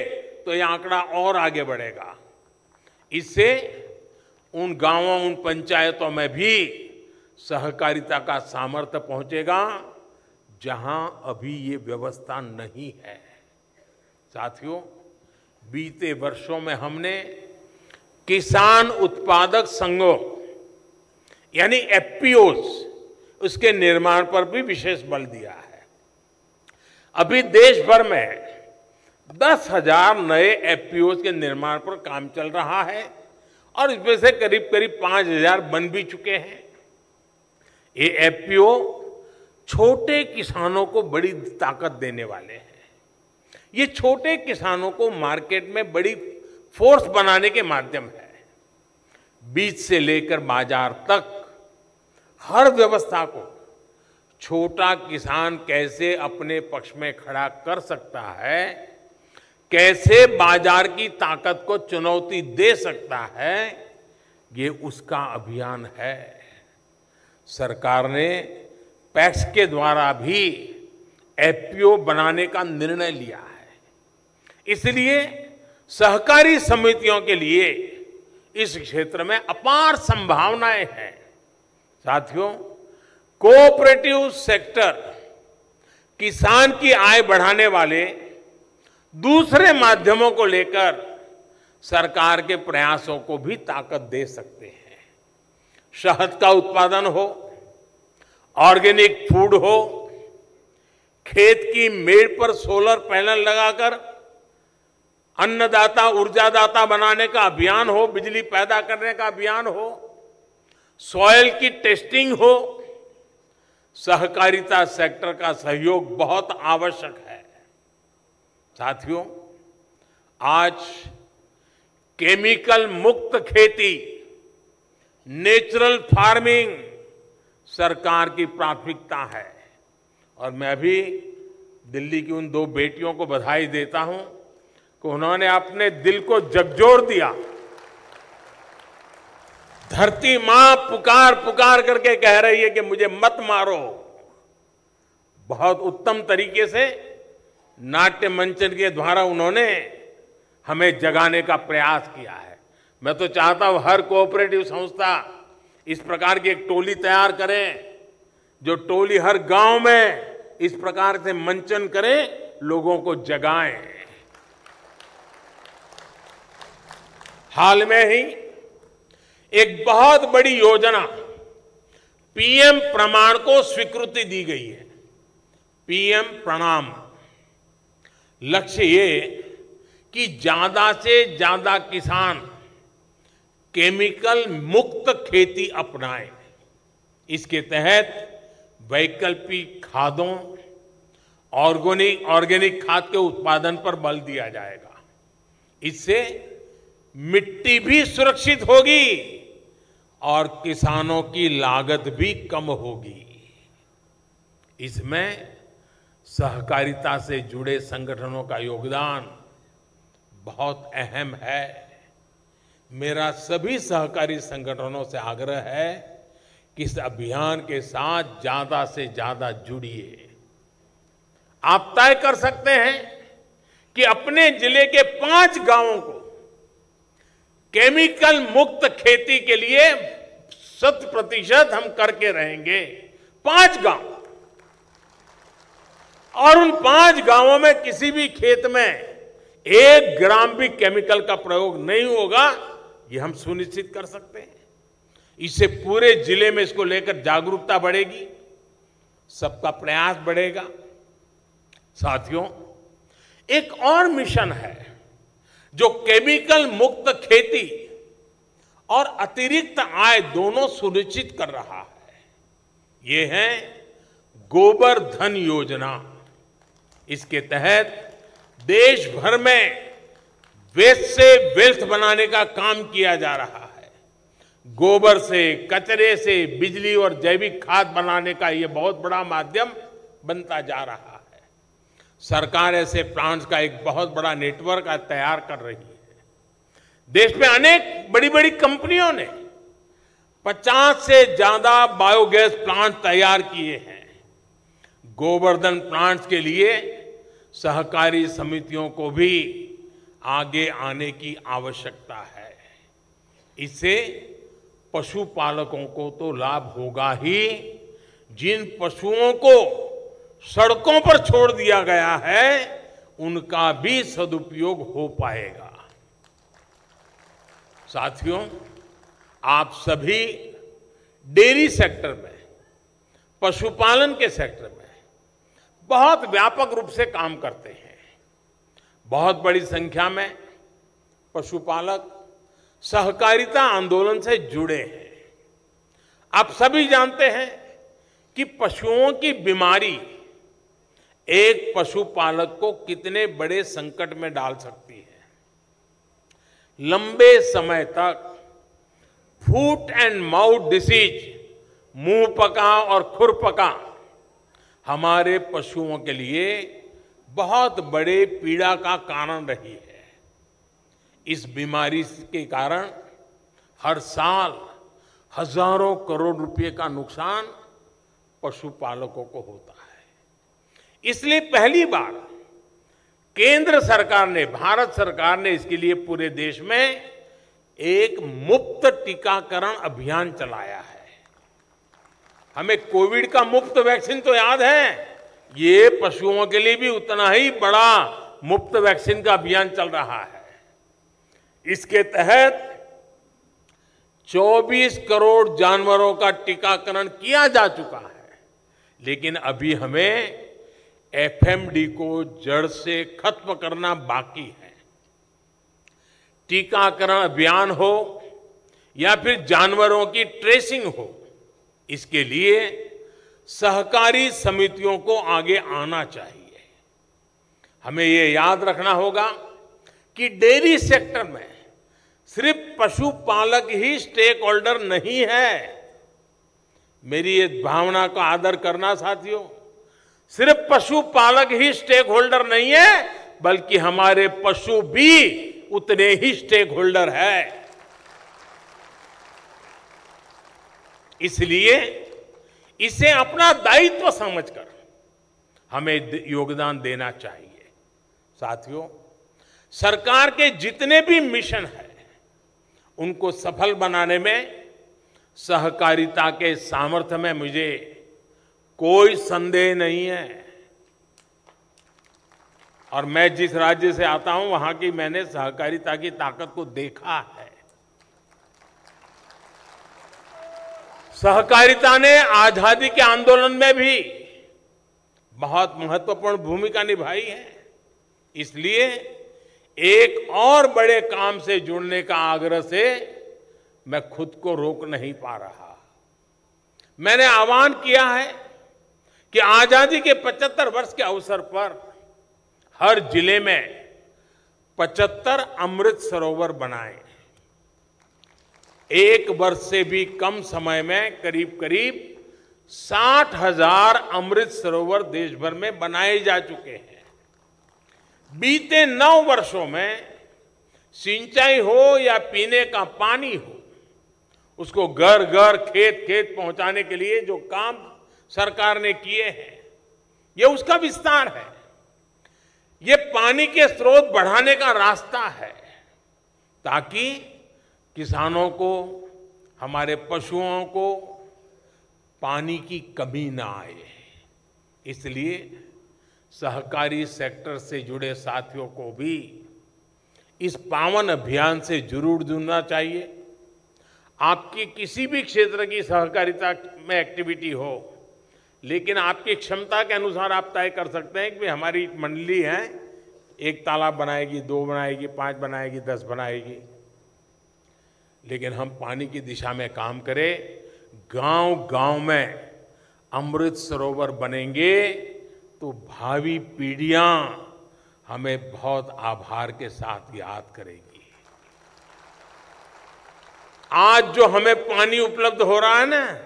तो यह आंकड़ा और आगे बढ़ेगा। इससे उन गांवों, उन पंचायतों में भी सहकारिता का सामर्थ्य पहुंचेगा जहां अभी ये व्यवस्था नहीं है। साथियों, बीते वर्षों में हमने किसान उत्पादक संघों यानी एफपीओस, उसके निर्माण पर भी विशेष बल दिया है। अभी देश भर में 10,000 नए एफपीओस के निर्माण पर काम चल रहा है और इसमें से करीब 5,000 बन भी चुके हैं। ये एफपीओ छोटे किसानों को बड़ी ताकत देने वाले हैं। ये छोटे किसानों को मार्केट में बड़ी फोर्स बनाने के माध्यम है। बीज से लेकर बाजार तक हर व्यवस्था को छोटा किसान कैसे अपने पक्ष में खड़ा कर सकता है, कैसे बाजार की ताकत को चुनौती दे सकता है, ये उसका अभियान है। सरकार ने पैक्स के द्वारा भी एफपीओ बनाने का निर्णय लिया है। इसलिए सहकारी समितियों के लिए इस क्षेत्र में अपार संभावनाएं हैं। साथियों, कोऑपरेटिव सेक्टर किसान की आय बढ़ाने वाले दूसरे माध्यमों को लेकर सरकार के प्रयासों को भी ताकत दे सकते हैं। शहद का उत्पादन हो, ऑर्गेनिक फूड हो, खेत की मेड़ पर सोलर पैनल लगाकर अन्नदाता ऊर्जादाता बनाने का अभियान हो, बिजली पैदा करने का अभियान हो, सॉइल की टेस्टिंग हो, सहकारिता सेक्टर का सहयोग बहुत आवश्यक है। साथियों, आज केमिकल मुक्त खेती, नेचुरल फार्मिंग सरकार की प्राथमिकता है और मैं अभी दिल्ली की उन 2 बेटियों को बधाई देता हूं कि उन्होंने अपने दिल को झकझोर दिया। धरती मां पुकार पुकार करके कह रही है कि मुझे मत मारो। बहुत उत्तम तरीके से नाट्य मंचन के द्वारा उन्होंने हमें जगाने का प्रयास किया है। मैं तो चाहता हूं हर कोऑपरेटिव संस्था इस प्रकार की एक टोली तैयार करें, जो टोली हर गांव में इस प्रकार से मंचन करे, लोगों को जगाएं। हाल में ही एक बहुत बड़ी योजना पीएम प्रमाण को स्वीकृति दी गई है। पीएम प्रणाम, लक्ष्य ये कि ज्यादा से ज्यादा किसान केमिकल मुक्त खेती अपनाएं। इसके तहत वैकल्पिक खादों, ऑर्गेनिक खाद के उत्पादन पर बल दिया जाएगा। इससे मिट्टी भी सुरक्षित होगी और किसानों की लागत भी कम होगी। इसमें सहकारिता से जुड़े संगठनों का योगदान बहुत अहम है। मेरा सभी सहकारी संगठनों से आग्रह है कि इस अभियान के साथ ज्यादा से ज्यादा जुड़िए। आप तय कर सकते हैं कि अपने जिले के 5 गांवों को केमिकल मुक्त खेती के लिए 100% हम करके रहेंगे। 5 गांव, और उन 5 गांवों में किसी भी खेत में 1 ग्राम भी केमिकल का प्रयोग नहीं होगा, ये हम सुनिश्चित कर सकते हैं। इससे पूरे जिले में इसको लेकर जागरूकता बढ़ेगी, सबका प्रयास बढ़ेगा। साथियों, एक और मिशन है जो केमिकल मुक्त खेती और अतिरिक्त आय दोनों सुनिश्चित कर रहा है। ये है गोबर धन योजना। इसके तहत देश भर में वेस्ट से वेल्थ बनाने का काम किया जा रहा है। गोबर से, कचरे से बिजली और जैविक खाद बनाने का ये बहुत बड़ा माध्यम बनता जा रहा है। सरकार ऐसे प्लांट्स का एक बहुत बड़ा नेटवर्क तैयार कर रही है। देश में अनेक बड़ी बड़ी कंपनियों ने 50 से ज्यादा बायोगैस प्लांट तैयार किए हैं। गोवर्धन प्लांट्स के लिए सहकारी समितियों को भी आगे आने की आवश्यकता है। इससे पशुपालकों को तो लाभ होगा ही, जिन पशुओं को सड़कों पर छोड़ दिया गया है उनका भी सदुपयोग हो पाएगा। साथियों, आप सभी डेयरी सेक्टर में, पशुपालन के सेक्टर में बहुत व्यापक रूप से काम करते हैं। बहुत बड़ी संख्या में पशुपालक सहकारिता आंदोलन से जुड़े हैं। आप सभी जानते हैं कि पशुओं की बीमारी एक पशुपालक को कितने बड़े संकट में डाल सकती है। लंबे समय तक फूट एंड माउथ डिसीज, मुंह पका और खुर पका, हमारे पशुओं के लिए बहुत बड़े पीड़ा का कारण रही है। इस बीमारी के कारण हर साल हजारों करोड़ रुपए का नुकसान पशुपालकों को होता है। इसलिए पहली बार केंद्र सरकार ने, भारत सरकार ने इसके लिए पूरे देश में एक मुफ्त टीकाकरण अभियान चलाया है। हमें कोविड का मुफ्त वैक्सीन तो याद है, ये पशुओं के लिए भी उतना ही बड़ा मुफ्त वैक्सीन का अभियान चल रहा है। इसके तहत 24 करोड़ जानवरों का टीकाकरण किया जा चुका है, लेकिन अभी हमें एफएमडी को जड़ से खत्म करना बाकी है। टीकाकरण अभियान हो या फिर जानवरों की ट्रेसिंग हो, इसके लिए सहकारी समितियों को आगे आना चाहिए। हमें ये याद रखना होगा कि डेयरी सेक्टर में सिर्फ पशुपालक ही स्टेक होल्डर नहीं है। मेरी इस भावना का आदर करना साथियों, सिर्फ पशुपालक ही स्टेक होल्डर नहीं है, बल्कि हमारे पशु भी उतने ही स्टेक होल्डर है। इसलिए इसे अपना दायित्व समझकर हमें योगदान देना चाहिए। साथियों, सरकार के जितने भी मिशन हैं, उनको सफल बनाने में सहकारिता के सामर्थ्य में मुझे कोई संदेह नहीं है। और मैं जिस राज्य से आता हूं, वहां की मैंने सहकारिता की ताकत को देखा है। सहकारिता ने आजादी के आंदोलन में भी बहुत महत्वपूर्ण भूमिका निभाई है। इसलिए एक और बड़े काम से जुड़ने का आग्रह से मैं खुद को रोक नहीं पा रहा। मैंने आह्वान किया है कि आजादी के 75 वर्ष के अवसर पर हर जिले में 75 अमृत सरोवर बनाएं। एक वर्ष से भी कम समय में करीब करीब 60,000 अमृत सरोवर देश भर में बनाए जा चुके हैं। बीते 9 वर्षों में सिंचाई हो या पीने का पानी हो, उसको घर घर खेत खेत पहुंचाने के लिए जो काम सरकार ने किए हैं, ये उसका विस्तार है। ये पानी के स्रोत बढ़ाने का रास्ता है, ताकि किसानों को, हमारे पशुओं को पानी की कमी ना आए। इसलिए सहकारी सेक्टर से जुड़े साथियों को भी इस पावन अभियान से जरूर जुड़ना चाहिए। आपकी किसी भी क्षेत्र की सहकारिता में एक्टिविटी हो, लेकिन आपकी क्षमता के अनुसार आप तय कर सकते हैं कि हमारी मंडली है, 1 तालाब बनाएगी, 2 बनाएगी, 5 बनाएगी, 10 बनाएगी। लेकिन हम पानी की दिशा में काम करें, गांव-गांव में अमृत सरोवर बनेंगे तो भावी पीढ़ियां हमें बहुत आभार के साथ याद करेगी। आज जो हमें पानी उपलब्ध हो रहा है ना,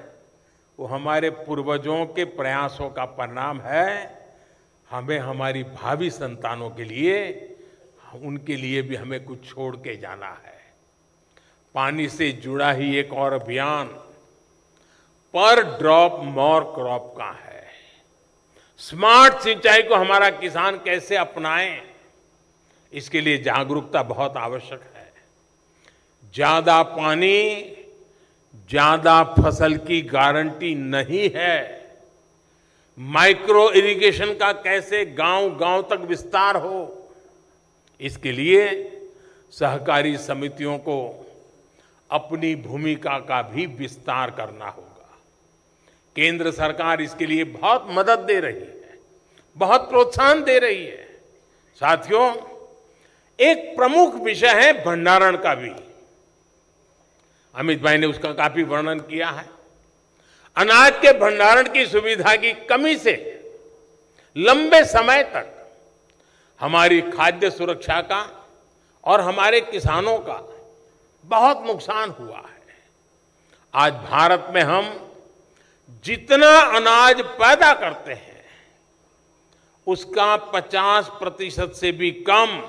वो हमारे पूर्वजों के प्रयासों का परिणाम है। हमें हमारी भावी संतानों के लिए, उनके लिए भी हमें कुछ छोड़ के जाना है। पानी से जुड़ा ही एक और अभियान पर ड्रॉप मोर क्रॉप का है। स्मार्ट सिंचाई को हमारा किसान कैसे अपनाए, इसके लिए जागरूकता बहुत आवश्यक है। ज्यादा पानी ज्यादा फसल की गारंटी नहीं है। माइक्रो इरिगेशन का कैसे गांव-गांव तक विस्तार हो, इसके लिए सहकारी समितियों को अपनी भूमिका का भी विस्तार करना होगा। केंद्र सरकार इसके लिए बहुत मदद दे रही है, बहुत प्रोत्साहन दे रही है। साथियों, एक प्रमुख विषय है भंडारण का भी। अमित भाई ने उसका काफी वर्णन किया है। अनाज के भंडारण की सुविधा की कमी से लंबे समय तक हमारी खाद्य सुरक्षा का और हमारे किसानों का बहुत नुकसान हुआ है। आज भारत में हम जितना अनाज पैदा करते हैं, उसका 50% से भी कम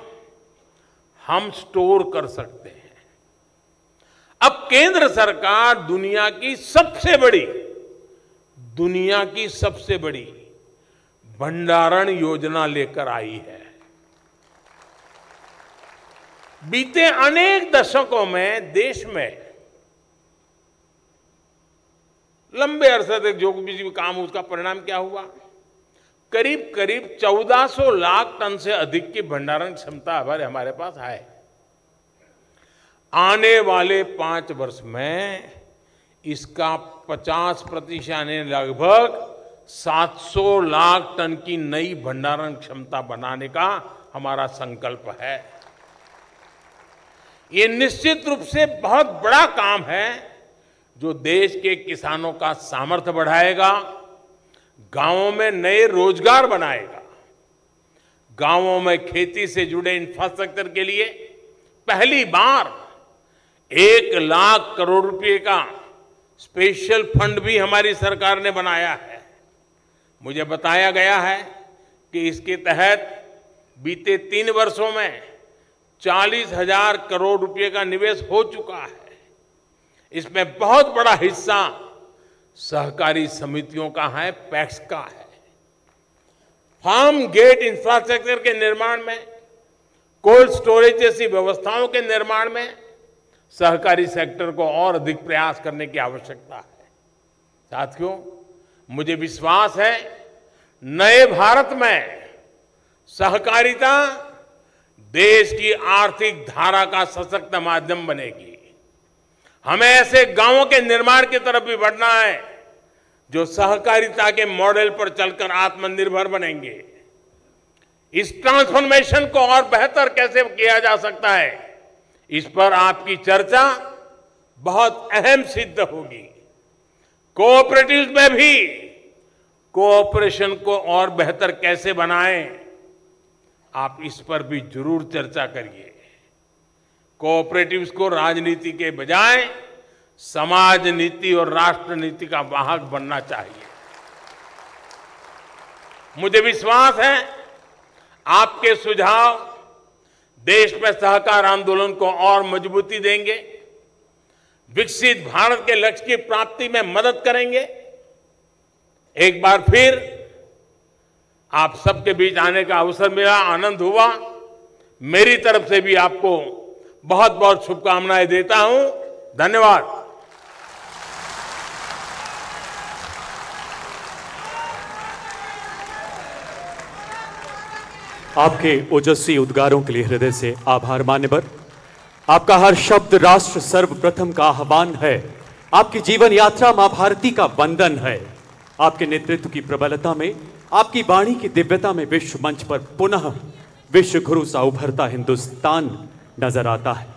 हम स्टोर कर सकते हैं। अब केंद्र सरकार दुनिया की सबसे बड़ी भंडारण योजना लेकर आई है। बीते अनेक दशकों में देश में लंबे अरसे तक जो भी काम उसका परिणाम क्या हुआ? करीब करीब 1400 लाख टन से अधिक की भंडारण क्षमता हमारे पास है। आने वाले 5 वर्ष में इसका 50% यानी लगभग 700 लाख टन की नई भंडारण क्षमता बनाने का हमारा संकल्प है। ये निश्चित रूप से बहुत बड़ा काम है जो देश के किसानों का सामर्थ्य बढ़ाएगा, गांवों में नए रोजगार बनाएगा, गांवों में खेती से जुड़े इंफ्रास्ट्रक्चर के लिए पहली बार 1 लाख करोड़ रुपए का स्पेशल फंड भी हमारी सरकार ने बनाया है। मुझे बताया गया है कि इसके तहत बीते 3 वर्षों में 40,000 करोड़ रुपए का निवेश हो चुका है। इसमें बहुत बड़ा हिस्सा सहकारी समितियों का है, पैक्स का है। फार्म गेट इंफ्रास्ट्रक्चर के निर्माण में, कोल्ड स्टोरेज जैसी व्यवस्थाओं के निर्माण में सहकारी सेक्टर को और अधिक प्रयास करने की आवश्यकता है। साथियों, मुझे विश्वास है नए भारत में सहकारिता देश की आर्थिक धारा का सशक्त माध्यम बनेगी। हमें ऐसे गांवों के निर्माण की तरफ भी बढ़ना है जो सहकारिता के मॉडल पर चलकर आत्मनिर्भर बनेंगे। इस ट्रांसफॉर्मेशन को और बेहतर कैसे किया जा सकता है, इस पर आपकी चर्चा बहुत अहम सिद्ध होगी। कोऑपरेटिव्स में भी कोऑपरेशन को और बेहतर कैसे बनाएं, आप इस पर भी जरूर चर्चा करिए। कोऑपरेटिव्स को राजनीति के बजाय समाज नीति और राष्ट्र नीति का वाहक बनना चाहिए। मुझे विश्वास है आपके सुझाव देश में सहकार आंदोलन को और मजबूती देंगे, विकसित भारत के लक्ष्य की प्राप्ति में मदद करेंगे। एक बार फिर आप सबके बीच आने का अवसर मिला, आनंद हुआ। मेरी तरफ से भी आपको बहुत बहुत शुभकामनाएं देता हूं। धन्यवाद। आपके ओजस्वी उद्गारों के लिए हृदय से आभार मान्यवर। आपका हर शब्द राष्ट्र सर्वप्रथम का आह्वान है। आपकी जीवन यात्रा मां भारती का वंदन है। आपके नेतृत्व की प्रबलता में, आपकी वाणी की दिव्यता में विश्व मंच पर पुनः विश्व गुरु सा उभरता हिंदुस्तान नजर आता है।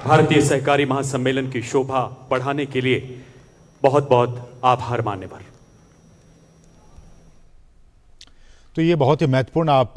भारतीय सहकारी महासम्मेलन की शोभा बढ़ाने के लिए बहुत बहुत आभार मान्यवर। तो ये बहुत ही महत्वपूर्ण आप